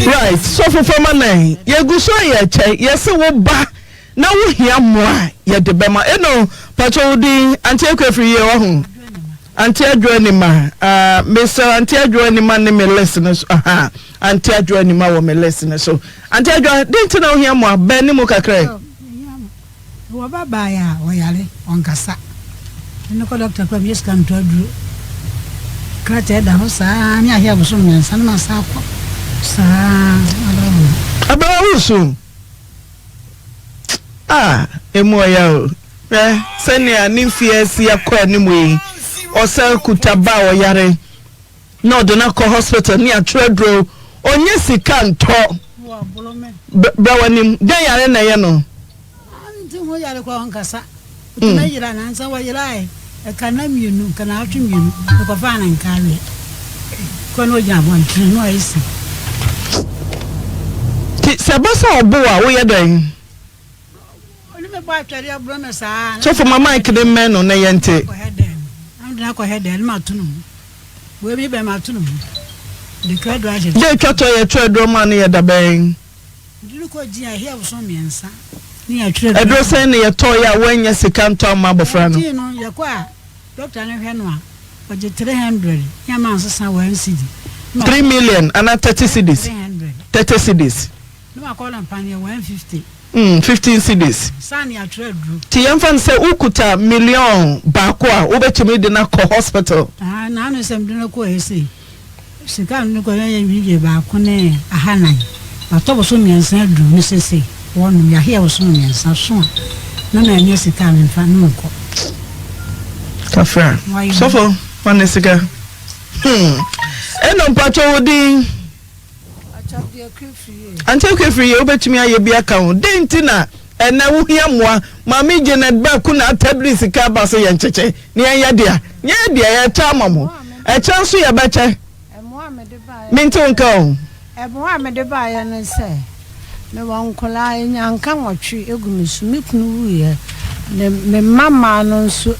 right so for man ye guso ye che ye se wo ba na wo hia moa ye de bema eno pacho di anti ekwefri ye wo ho anti adwo ni ma Mr. anti adwo ni ma ne me listeners anti adwo ni ma wo me listeners so anti adwo didn't know hia moa be ni mo kakra Wa baba ya oyale onkasa. No ko doctor ko yes kan to aduro. Krate da ho sa nya hia bo so mensa na sa akọ. Sa Abawo so. Emu oya o. Senia nimfie si akọ animu yi. Osa kutaba oyare. No do na ko hospital ni atredro. Onye sika nto. Brawanim den yare na ye no. Anti ho yare ko onkasa. Na yira na nsa wa yira e kana mienu kana atwe mienu ko fa na nkawe. Ko no ja bon tren no isi. Ti sebasa obo a wo ye den. Oni me ba tware abro me sa. So for mama ikede men no na yente. Am na ko hedel ma tunu. We bi be ma tunu. De kredo aje. Je twato ye tredro man ye da ben. Dulu ko ji a hia so miensa. Ni ya tredro. Edro sen ye to ya wanya sika nto ma bofra no. Ji no ye kwa doctor ne hwe no a. Oje 300. Ya ma nsa 1 cedi. 3 million and 30 cedis. 30 cedis. No I call am pan 150. 15 cedis. Sani ya tredro. Ti yemfan se ukuta million baako a obetumi de na ko hospital. Na no sem de na ko ese. Sika no ko ya wiye baako ne ahanan. Atobo so miensa du ni sese. Wonu ya hia wo so miensa so. Na nya sika me fa no ko. Kafra. Sofo, manesika. Eno mpacho wodi. Ante kwefri obetumi aye bia ka ho. Dentina ena wo hia moa. Mami Janet ba ku na tabli sika ba so ye ncheche. Ni ya dia. Nya dia ya ta mamo. E chanso ya beche. Minto nka o. Ebo me de ba ya no se. Me won kola nyanka nwotwe egumisu me kunu wuye. Me mama no nso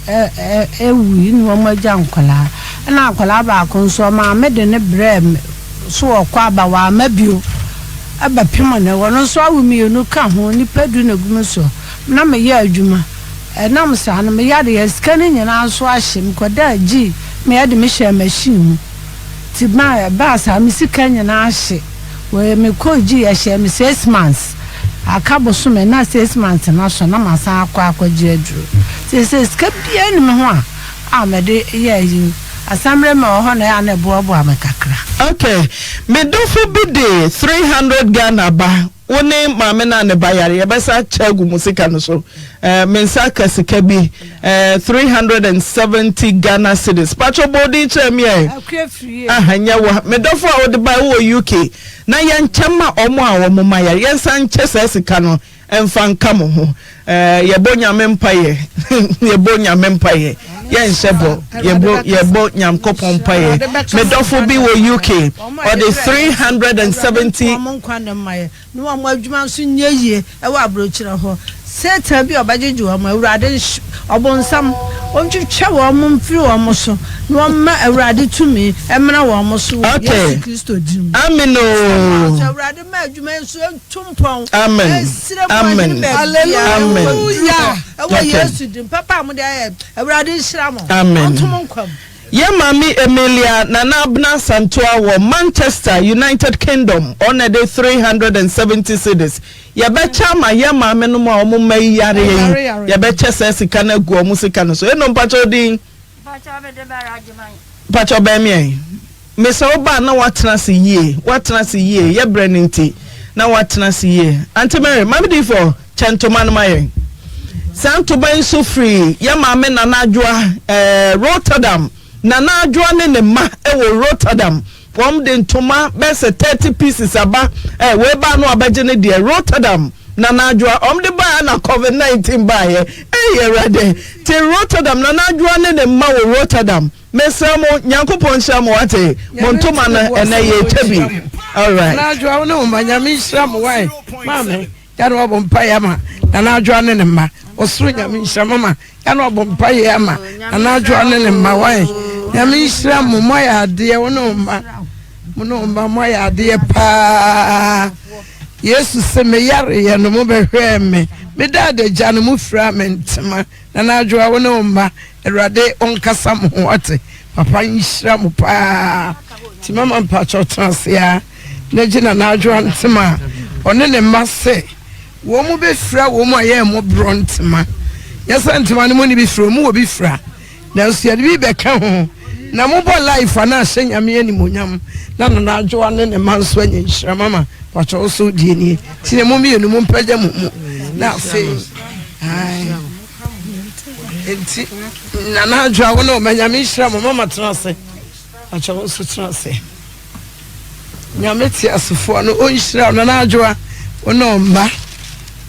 ewu ni wo magya nkola. Na nkola ba ko nso ma me de ne brem so okwa ba wa mabio. Aba pimo ne wo nso awumi enu ka ho ni padu na gumisu. Na me ya adwuma. Na me sa na me ya de skani nyina so ahyem koda gi me ya de me hye machine. Ti ba sa mi sika nyina ahye we me koji ya hye me 6 months akabo so me na 6 months na so na masa akwa ji aduru ti se sika bia ni me ho a me de ya yi asamre me ho na ya na boabo amekakra. Okay, me do for bide 300 Ghana ba woni maame na ne bayare ye besa chagu musika no so mensa kasika bi 370 Ghana cedis pacho body chemi ahanya wa me do for wo de ba wo UK na ye nchema omo a wo mo mayare ye san chese sika no emfa nka mo ho ye bonya mempaye ye bonya mempaye ye nsebo ye bo nyankopon paye me do for bi wo UK or the 370 no am adwuma so nyeyie e wa abrochire ho seta bi obajeju am awurade obonsam ontwetwe wo am mfiri wo am so no am awurade tumi emra wo am so Yesu Kristo dim amen o awurade ma adwuma so tumpon amen amen hallelujah e wa Yesu dim papa am de awurade hira mo ontomnkwam Ye mami Emilia Nana Abna Santua wo Manchester United Kingdom on a day 370 cedis. Ye becha ma ye mami no ma omo mai yare ye becha se sika na gu omo sika no so e no mpacho din mpacho be de barajuman mpacho be mi me so ba na watena se yie ye breninti na watena se yie Auntie Mary mami di for Chentoma no maye Santo ban so free ye mami Nana adwoa Rotterdam Nana adwoa ne ma wo Rotterdam from the ntoma best 30 pieces aba we ba no abaje ne de Rotterdam Nana adwoa de ba na COVID-19 ba ye rade te Rotterdam Nana adwoa ne ma wo Rotterdam mesamo nyankopon shamo wate montoma na ene ye tabi all right Nana adwoa no ma nyame shamo wai mama ya no bompa ya ma Nana adwoa ne ma osuru nyame shamo ma ya no bompa ya ma Nana adwoa ne ma wai nyame shamo moya de wono ma moya de pa Yesu se me yare ye no mo behwe me dade gya no mu fra mentema Nana adwoa wono ma erade onkasa mo wate papa nhira mo pa ti mama mpa cho transia na gina na adwoa ntema one ne ma se wo mu be fra wo mu aye mo brontma yesa ntma ne mo ni bi fra mu wo bi fra na so ye bi be ka ho na mo bo life ana ahyanyame ani monyam na no na adwo ne ne manso anya nhira mama wacho so die ni ti ne mo mi enu mo mpaja mo na fe ai enti na na adwo wo no manyame nhira mo mama trase wacho so trase nyame ti asufo no o nhira na na adwo ono mba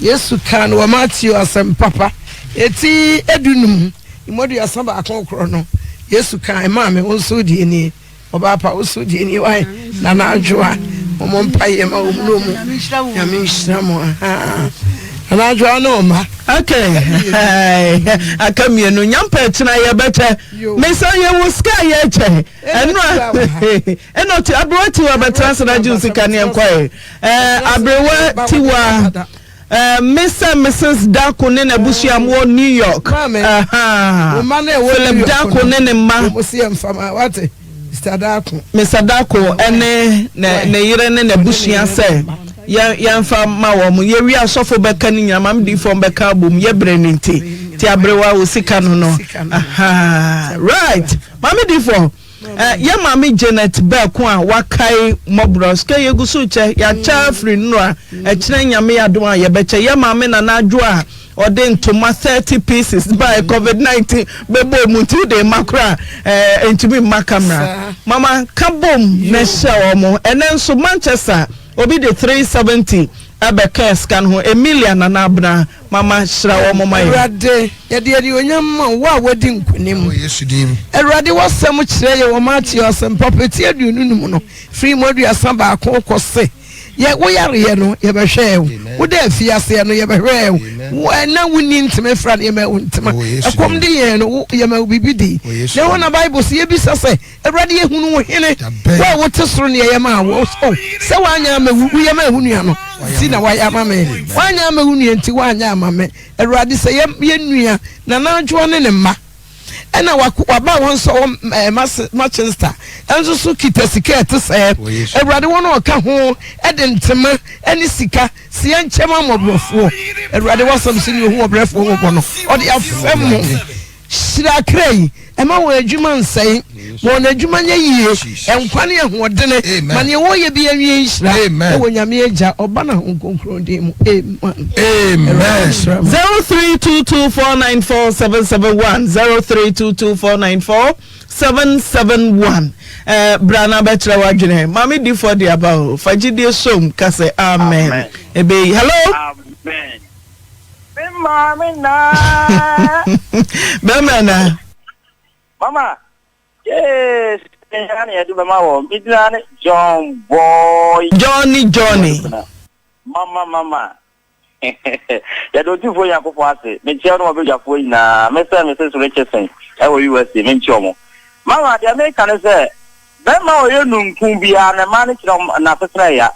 Yesu kan wa Matthew asem papa eti edunum imodu asamba akokro no Yesu kan maame onso die ni oba pa onso die ni wai na na adwoa omo mpaye ma omno mu nyame nhira mo na adwoa no ma okay akamie no nyampa tena ye bete mesa ye wuska ye che eno ti abrewa ti wa betra sana juice kan ye nkwae abrewa ti wa Mrs. Dako nene busiamo New York. Philip Dako nene ma. Mr. Dako ene ne yire nene busia se. Ya mfa ma wo mu ye wi asofo beka ni nyama mdi fo beka bom ye breninti. Ti abrewa wo sika no. Right. Mami di fo. Ya mami Janet Beku a wakai mobros ke yegusu che ya cha free nura kire nyame ya do a ye beche ya mami na adwo a ode ntoma 30 pieces by COVID-19 bebo mutu de makra entimi makamra mama kabom na hye omo enenso Manchester obi de 370 abeka scan ho Emilia na abna mama shira omo mai rade ye onyam wa wadi nkunim yesudim erade wasam kire ye wo mati osem property adununum no free modu asamba akokose ye wo yare ye no ye behwe wo da afiase no ye behwe wo na wuni ntime fra ye ma untima akom de ye no ye ma bibidi ne wo na bible se ye bisa se erade ye hunu wo hene wo wo tesoro ne ye ma wo se wanya ma wu ye ma hunu ya no si na waya ma me wanya ma hunu enti wanya ma me erade se ye nua na na adwo ne ma ena waba won so Manchester enzo so kita sika etese ewrade won o ka ho edentema eni sika se enchema mobrofo ewrade wasam se ni ho obrefo ho bono o de afem shira krei ema wo adwuma nsai wo na adwuma nya yie enkwane ehodene mane wo ye bi awie nhira wo nyame agya oba na nkonkron de mu amen 0322494771 0322494771 brana betra wadwene mami di for the about fagidie som kase amen ebe hello amen mama na Bemana mama yes yani edu mama wo midlane John boy Johnny mama ya do tu fo yakofo ase me chia no be jafo ina me se so lechen e wo USA me nchiomo mama the American say bema o ye nunku bia na ma ne kiro na fesra ya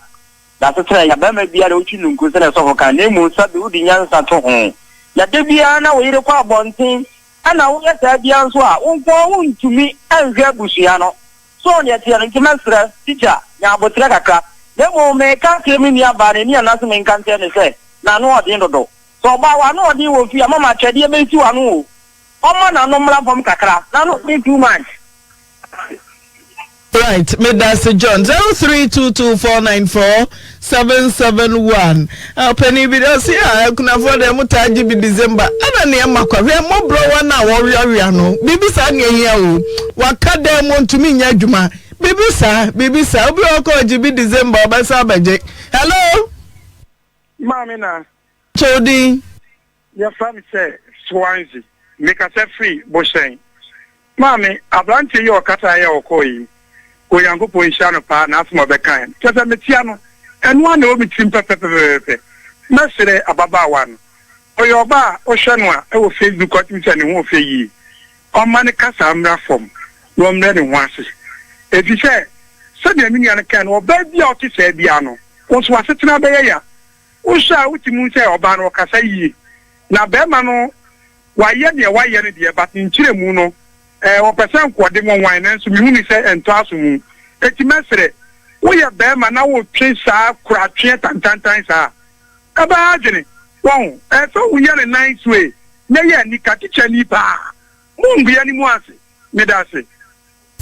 da fesra ya bema bia de uchi nunku se na so kan na mu sabe udi nyansa to ho ya de bia na wo yire kwa bontin ana wo ya ta bia nso a wonko wontumi anhwe abusua no so ne tia nki mesra teacher nya abotra kakra de mo me kan kremi ni aba ne ni anaso me kan te ne se na no odi ndodo so ba wa no odi wo fi mama twede be ti wa no o ma na no mra bom kakra na no be too much. Right, me that's John 0322494771. Penny video see I kuna for them mutaji bi December. Ana ne makwa we mo bro wa na wo wi no. Bibi sa ne hia o. Waka dem ntumi nya adwuma. Bibi sa obi okọ jibi December obasa abaje. Hello. Mami na. Chodi. Ya fami say Swansea. Make us free Boshen. Mami, abranti yo kata ya okoyi. Oyango po ishano pa na asmo bekan. Kesa metiano enwa na obi timpepepepe. Mesere ababa wan. Oyoba ohwenwa e wo Facebook otimse ne ho feyi. Omane kasa amra form. No mre ne ho ase. Ebi se de mi yana kan oba bia o ti se bia no. Wonso asetena be ya. Wo sha utimu se oba no kasa yi. Na be ma no waye ne waye ne de but nchire mu no o person ko de mo wan na so mi hu ni se ento aso mu eti mesere wo ye be ma na wo twe sa kura twe tantantan sa About Jenny. Wong, so we are a nice way. Nay, Nika Chanipa. Won't be any more. Medase.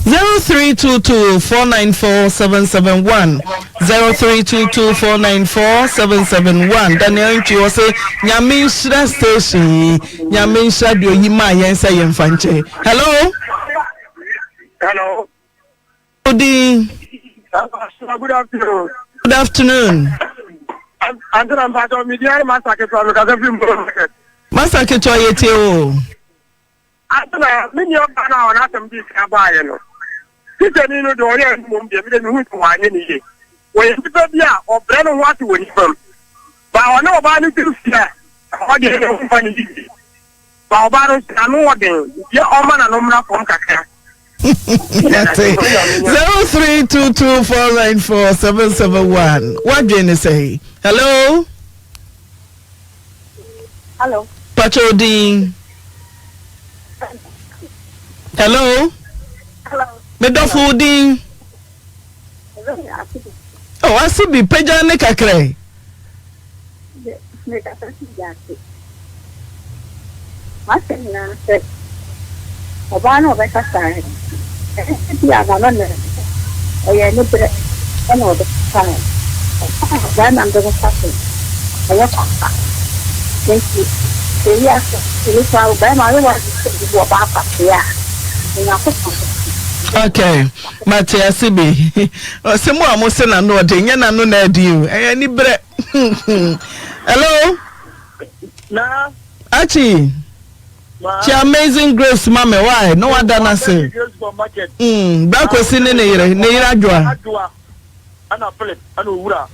0322494771 0322494771 Daniel Nchi say Nyaminsha station Nyaminsha do yima yensa yemfanche. Hello. Hello. Good afternoon. Good afternoon. I'm part of media massacre from the Massacre to Ayeteo. After many of them are not some big cabayano. Sister Nino Dorian won't be able to wine any day. When people be or Brennan want to win from. But I know about it to see. What do you know? Barbaro, I know what they are. Oman and Omra from Kaka. 0322494771. What Jenny say? Hello? Hello. Pachodin. Hello? Hello. Medofooding. Oh, I see be Peja Nekakre. Masina said, Obano Becasari. Yaman, Oyerepa, and all the time. Then I'm going to suffer. Thank you. Yes, it's all them. I want to go back up here. Okay, Matia Sibi. Some more Musena no ding and no nedu. Any bread. Hello? Nah. Achi. She amazing grace, Mamma. Why? No one done us. Back was in Neira Joa. Anna Philip, Anura.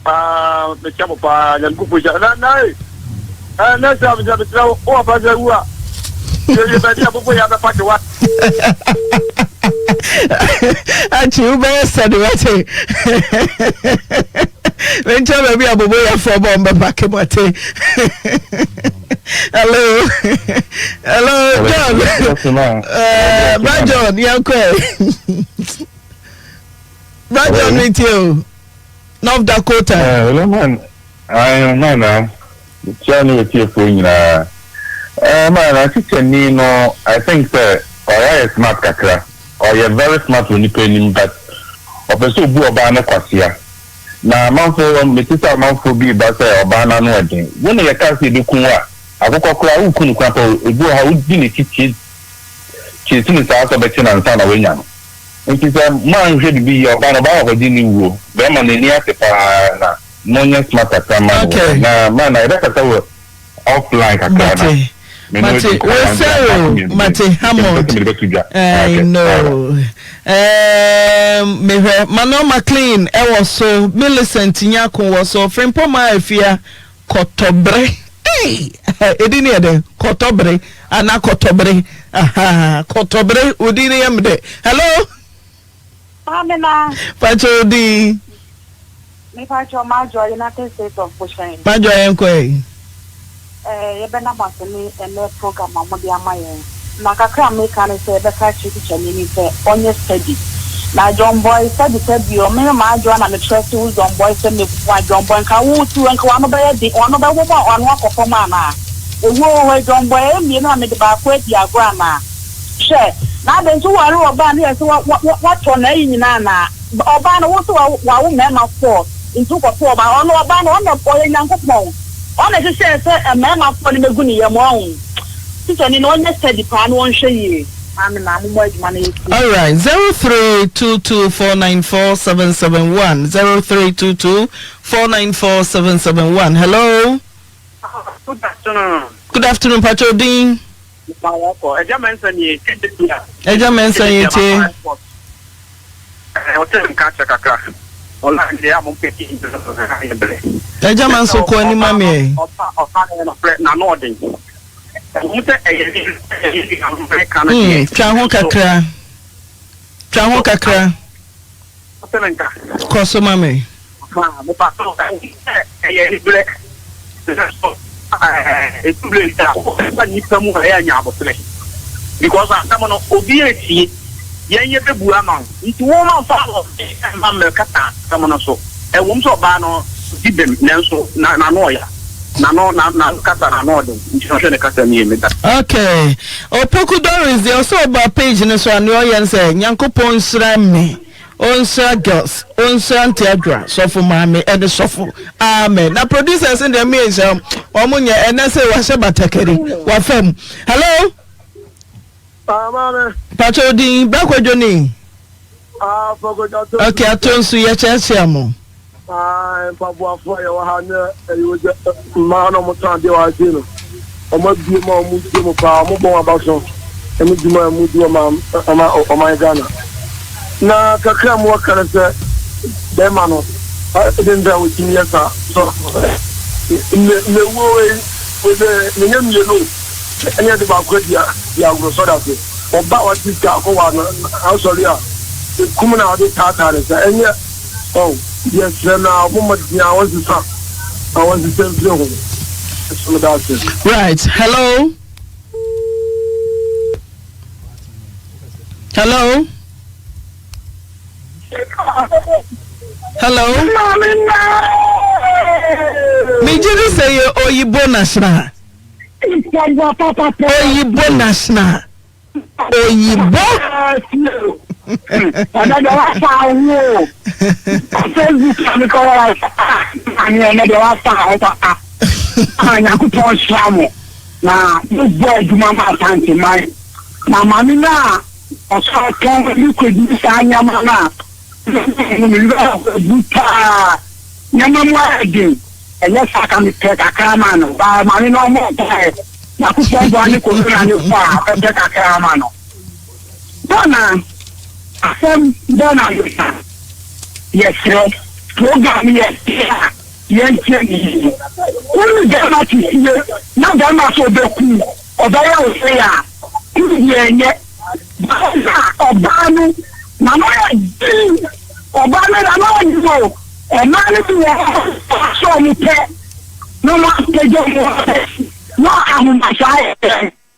The Champa, and Kupuja. And let's have the throw over the war. You're better before you have a party. What? Achi, best said what? Then tell me about boy for bomb back. Hello. Hello, John. Bye, John. You're okay. Bye, John, with you. North Dakota. Hello, man. I am now. Johnny with you for man, I think I think that or I smart kakra or you're very smart when you pay him, but also boo about Quasia. Now, Mountford, Mrs. Mountford be but say Obana no again. When you can't see the Kua, I will call who couldn't crumple, a boy how would be she's in the house of a chin and son of William. It is a man should be your man about a dinner rule. Beman in the Atapa. Monya smart kakra. Okay. Now, man, I recommend offline kakra. Mate Hammond. I know. Mano McLean, was so Millicent Nyako was so Frimpoma Efia Kotobre. Hey, Edini Kotobre, Anna Kotobre. Aha, Kotobre, Udini Amde. Hello? Amena. Pacho D. Me Pacho Majo, United States of Bushman. Majo Enque. Yebena masini ene program amodi amaye na kakra me kan say be ka chi chani ni say onye study na John Boy study o me ma ajo na me trust u John Boy say me kwa John Boy ka wo tu nka wa no be di ono be wo ma ono akofo ma na ewo we John Boy me na me de ba kwa di agwa na she na de ntu wa ro oba na say wa to na yi nyina na oba na wo so wa wo me ma for ntu ko for ba ono oba na ono boy nyankopon on a says a man of funny Maguni Yamon. Sister in on yesterday, pan one shay. I'm money. All right, 0322494771 0322494771. Hello. Good afternoon. Good afternoon, Pacho Dean. Ejaman so ko ni mami na nodin twa ho kakra ko so mami mo pa so libre ni tamu ya nya abotele because am no obi yenye bebu ama nti wo ma fa ma me kata sama no so e wo so ba no give them nanso na noya na kasa na nodem nti no kasa mi me da. Okay Opoku Doris dey also about page no so anu yen say Nyankopon sra me onsa girls onsa antiadra so for mama and so for amen na producers in the means omunye enese wa she batakeri wa fam. Hello mama Pacho din bakwadwo ni fogojato. Okay atonsu ye cheche mo Pabu afọ ya wa ha na eyoje ma no mo tan de wa se no o ma bi ma o mu ti mo pa mo bon abaso e mi duma mu di o ma Ghana na kakra mo kala se be ma no e nda wo ti ya sa so ne wo we de nyam ye no enya de ba ko dia go so da se o ba wa ti ka ko wa no how sorry ah kumuna wa de ta re se enya oh yes, then I was the same thing. Right. Hello. Hello. Hello. Me just say Oyibo national. Oyibo national. Oyibo. Asem dona yusa. Yes, sir. Program yes. Yes, yes. Unu dema tisiye. Na dema so beku. Obaya oseya. Yenye. Obanu. Na moya di. Obanu na moya di. Emani biwa. So mupe. No ma kejo mo. No amu mashaye.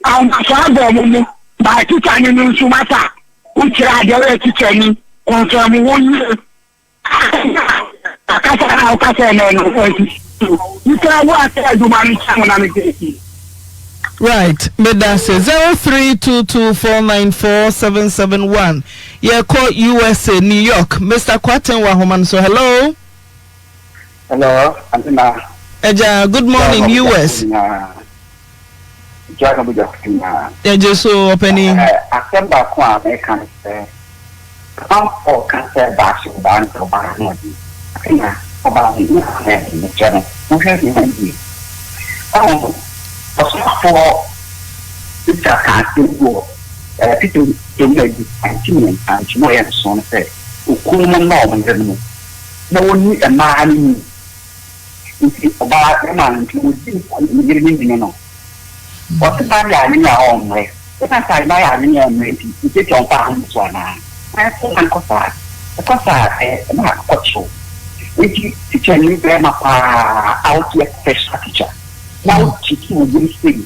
Amu mashaye mo. Ba tuta ni nsumata. Uchira dewe kicheni konfirm won akasa na okasa na no ukira wa ta do mani chamu na me. Right, Meda says 0322494771. Yeah, call USA, New York. Mr. Kwaten Wahoman. So hello. Hello, Antina. Eja, good morning, US. Yeah, just so opening. Accepta kwa American say, come for cancer back to ban to ban. About the channel. Oh, for it's a can't go. People in the continuing and more and so on. Say, Ukuma no, no one a man. About a man to be no. What the time I mean, our own way. The time I mean, I'm ready. You get your pounds one. I think I'm cossack. The cossack, I'm not quite sure. If you teach a new grammar out yet, special teacher. Now, teaching will be free.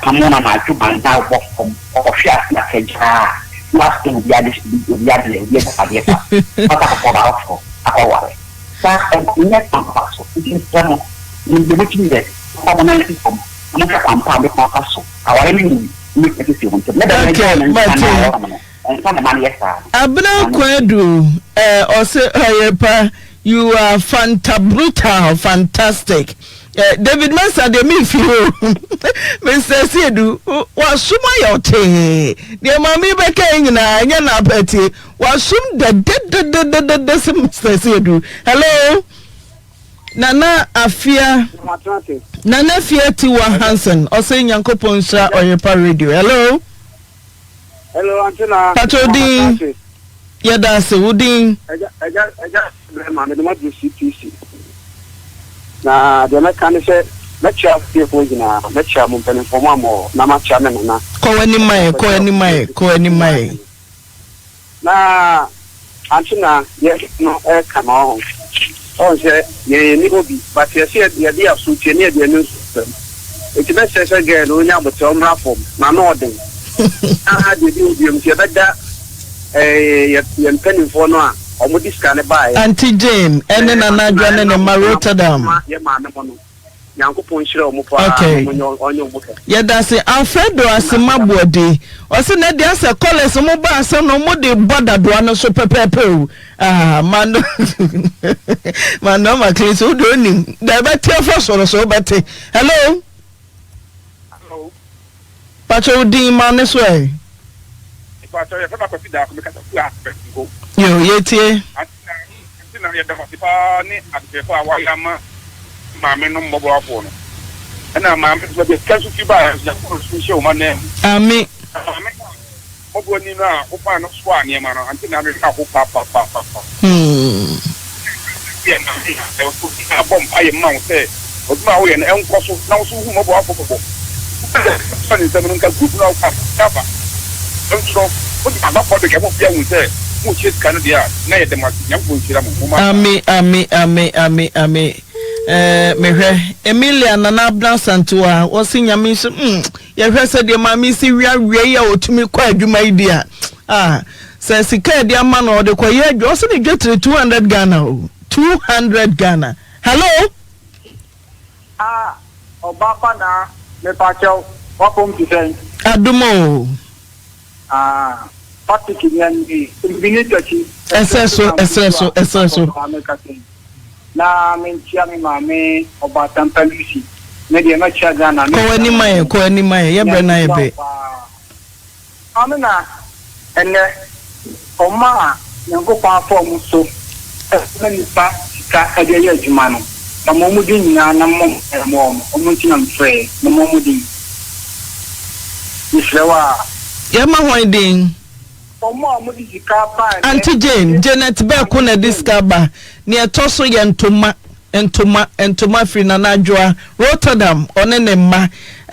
Come on, my two man now walk from or share like a jar. Last thing the other the other, what I call out for our way. That's a net parcel. It is done in the waiting day. From Abna Kwedu, also Oyerepa, you are fantastic. David Massa, the me feel, Mr. Sedu, was suma yote. The mammy became na petty, was soon the Mr. Sedu. Hello. Nana Afia Nana Tiwa Hansen or saying Yankopon Sha Oyerepa Radio. Hello. Hello, Antina. Patrodin. Yeah, that's a wooding. I just my CTC. Now, the mechanic let's share people in a lecture movement for one more. Nama chairman. Call any my. Now, Antina, yes, no, come on. Oh, ye ni obi, but you see the idea of suit near the new system. It's best as again, only about some reform, my order. I had the museum, you bet that a penny for no, omo diska ne bae Auntie Jane ene na najwa ne ma Rotterdam ye ma me mono Yankopon hire omo pa onyo omo ye da se Alfredo asemabode o se na dia se college mo ba se no mo de border do no so pepepe mano ma clean so do nim da be tie for so bete hello Pacho din man so e Pacho ye fa ba kofi da ko me ka go yo ye tie na ye da fa ni ade fa wa ya Mama no mbobo afọ no na mama so be kasu fi ba ya ko so she o ma na ami mbobo ni na o pa no so ani ma no anti na me ka ko pa ya na ni e o so ti ka bom aye ma o se o ma o ye na enko so na so hu mbobo afọ ko so ni se no ka group na o ka ba so o ti ba ko de ke mo bia hu se mo che kan dia na ye de ma nyam ko nchira mo ami mehwe Emilia Nana Abna Santua osi nyame so ye hwe se de ma mi si wiawie ya otumi kwa adwuma idia se sika de ama no de kwa ye adwo osi de dwetre 200 Ghana 200 Ghana hello obapa na me pacho wapom tifen adumo Patrick Nyandi Mbinitachi SSO na mentia mi mame oba tampalisi me de ma cha Ghana ko ani maye ye bre na ye be amina ene oma nyango pa form so na nipa ka ade ye adwuma no na mo di nyina na mo ntina mfre na mo di islewa ye ma hwan din Auntie Jane Janet Beku na discover ni etoso ye ntoma free na najwa Rotterdam one ne ma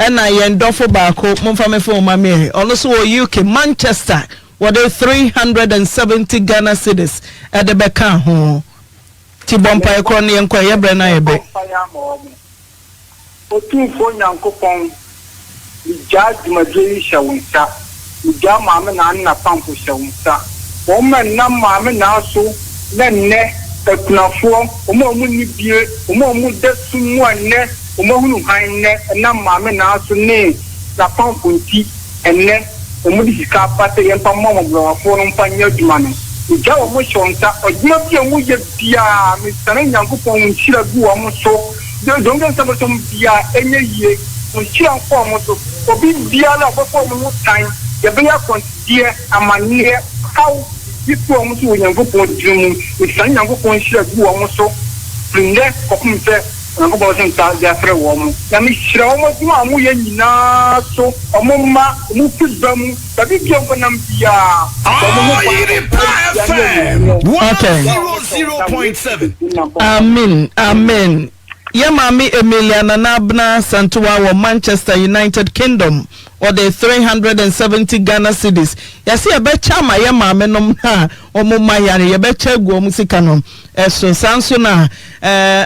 na ye ndofo baako momfa me fo ma me ono so UK Manchester what 370 Ghana cedis at the beka ho ti bompa e kro ne enko ye bre na ye be otufo nyankopon ijad madri shawunta Ija mama na pampo shawunta woman na mama na so na ne ekunafo omo ni bie omo desu mu anne omo hunu han ne na mama na so ne na pampo nti enne omo di sika pate yempa mama blawafo no mpanya adwuma no ija omo shawunta odwuma bi omo ye bia misana nyankopon nchira gu omo so donga sabato bia enye ye nchira nko omo so obi bia la bofo omo tan ye be ya kontie amanie how people omo so nyankopon drum misana nyankopon nchira gu omo so prinde kopum se nyankopon se nta ya frɛ omo na mi hira omo dum amu ye nyina so omo ma omo fibam tabi bi omo nam bia OYEREPA FM 100.7 Amen ye mami Emilia Nana Abna Santua wa Manchester United Kingdom or the 370 Ghana cedis yasi e be chama ye mami nom na omo mayare ye be chegu omo sika nom so sanso na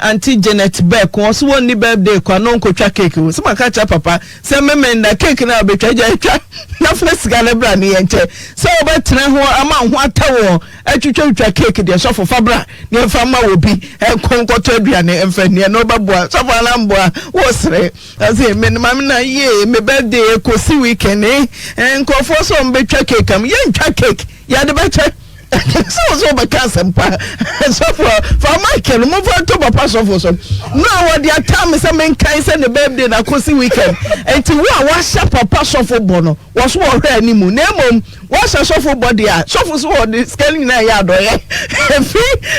Auntie Janet Beck won so woni birthday kwa no nkotwa cake wo so maka cha papa se meme na cake na obetwa ja na fresh gale bra ne yenche so obetre ho ama ho atawo atwitwa cake de so for fabra ne fa ma obi konkoto aduane emfa ne no babua so fa na mboa wo sere ase me mama na ye me birthday ko si weekend nkofo so mbetwa cake am ye ntwa cake ya de betwa so be kasempa so for Michael mo for to papa so for so no what their time say men kan say the birthday na kosi weekend enti wo a wa sha papa so for bono wo so wo hwe animu na emom wo sha so for body a so for so the scaling na ya do ye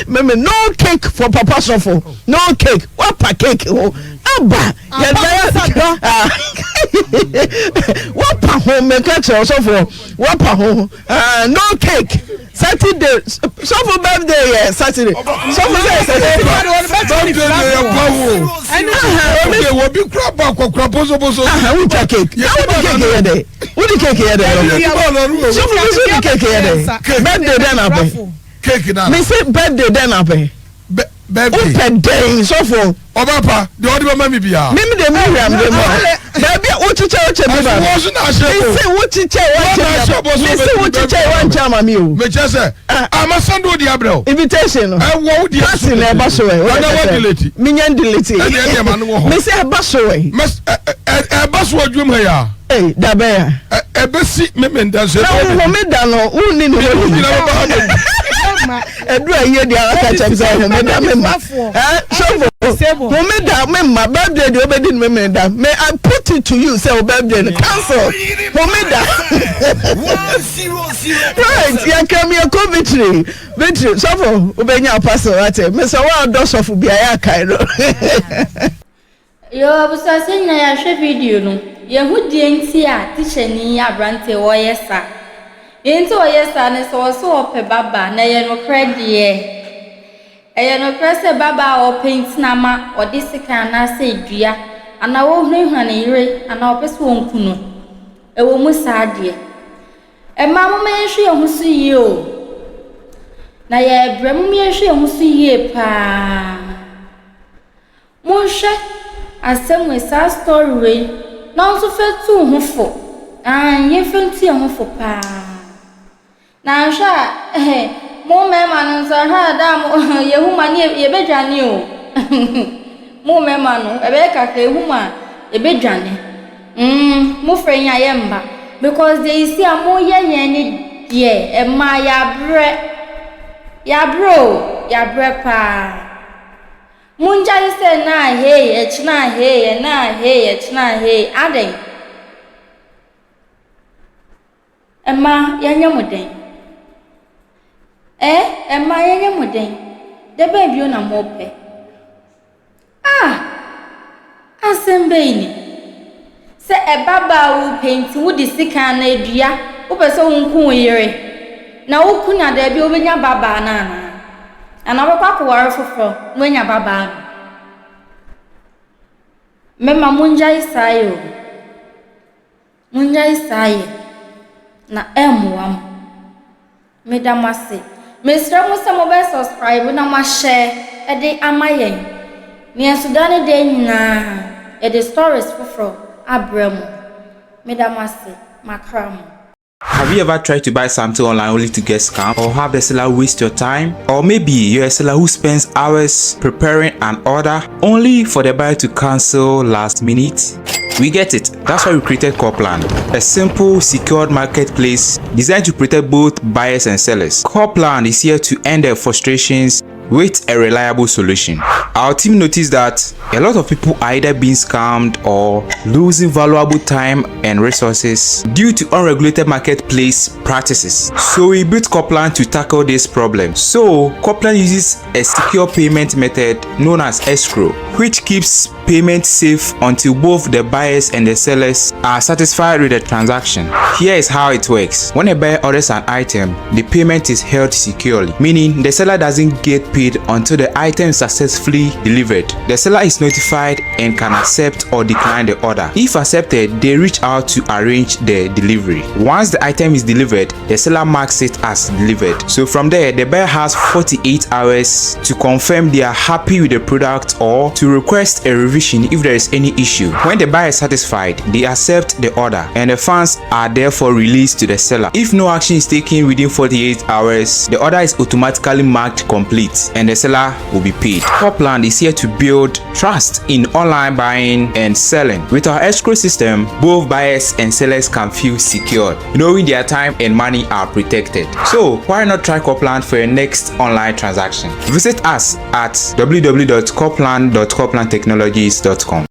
me no cake for papa so for no cake what pa cake ho aba ya da what pa ho me ka che so for what pa ho no cake Saturday, so for birthday, yeah, Saturday. So for birthday, we'll be crap up or craposo. Who take cake? Who the cake here? So for cake here. Birthday then up. Cake now. Me say birthday then up. Open day so for Obapa, the other mammy be a. Maybe the Miriam, the baby, what to tell you? I'm a son of the Abro. Invitation. I won't be asking a busaway. Minion delete. Miss a busaway. A busway dream here. Hey, Dabea. A basic memon does it. No, who need I hear the other catch my birthday, the obedient women that may I put it to you, say birthday cancel. Right, yeah, come here, victory. Victory, so for Ubenya Pastor, Mr. Wild Doss of Ubia Cairo. Yo, I was saying, I share video. No, you would DNC teacher ni Abrante Oyesa. Into Oyesa, and so up a baba, na no credit. I no press a baba or paint nama or this can I say, dear, and I won't know honey, and I'll press one kuno. A woman sad dear. A mamma may she who see you. Na ye brammy she who see ye pa. Monshe, as some way sad story, not so fair too hopeful, and ye fancy a hopeful pa. Now, sha, more man and Sahara, ye woman, ye better knew. More man, a becker, a woman, a bedjani. More friend I am, because they see a more yenny, ye, and my ya brepa. Munja said, na hey, it's not hey, and na hey, it's not hey, adding. Emma, yanyamudding. Emma yanyamudding. The baby on a mope. Assemblée. Say a baba will paint wood is sick and a dear, over so uncoyere. Now, kuna there be over your baba nana. And our papa were for when your baba. Memma Munja is sayo. Munja is saye. Na emuam. Medamasi. Miss Ramusa mobile subscribe na ma share a day amayen. Me and Sudan day na a the stories for Abramo. Medamasi Macram. Have you ever tried to buy something online only to get scammed, or have the seller waste your time? Or maybe you're a seller who spends hours preparing an order only for the buyer to cancel last minute? We get it. That's why we created Copland, a simple, secured marketplace designed to protect both buyers and sellers. Copland is here to end their frustrations with a reliable solution. Our team noticed that a lot of people are either being scammed or losing valuable time and resources due to unregulated marketplace practices. So we built Copland to tackle this problem. So Copland uses a secure payment method known as escrow, which keeps payment safe until both the buyers and the sellers are satisfied with the transaction. Here is how it works. When a buyer orders an item, the payment is held securely, meaning the seller doesn't get paid until the item is successfully delivered. The seller is notified and can accept or decline the order. If accepted, they reach out to arrange the delivery. Once the item is delivered, the seller marks it as delivered. So from there, the buyer has 48 hours to confirm they are happy with the product or to request a revision if there is any issue. When the buyer is satisfied, they accept the order and the funds are therefore released to the seller. If no action is taken within 48 hours, the order is automatically marked complete and the seller will be paid. Copland is here to build trust in online buying and selling. With our escrow system, both buyers and sellers can feel secure, knowing their time and money are protected. So why not try Copland for your next online transaction? Visit us at www.copland.coplandtechnologies.com.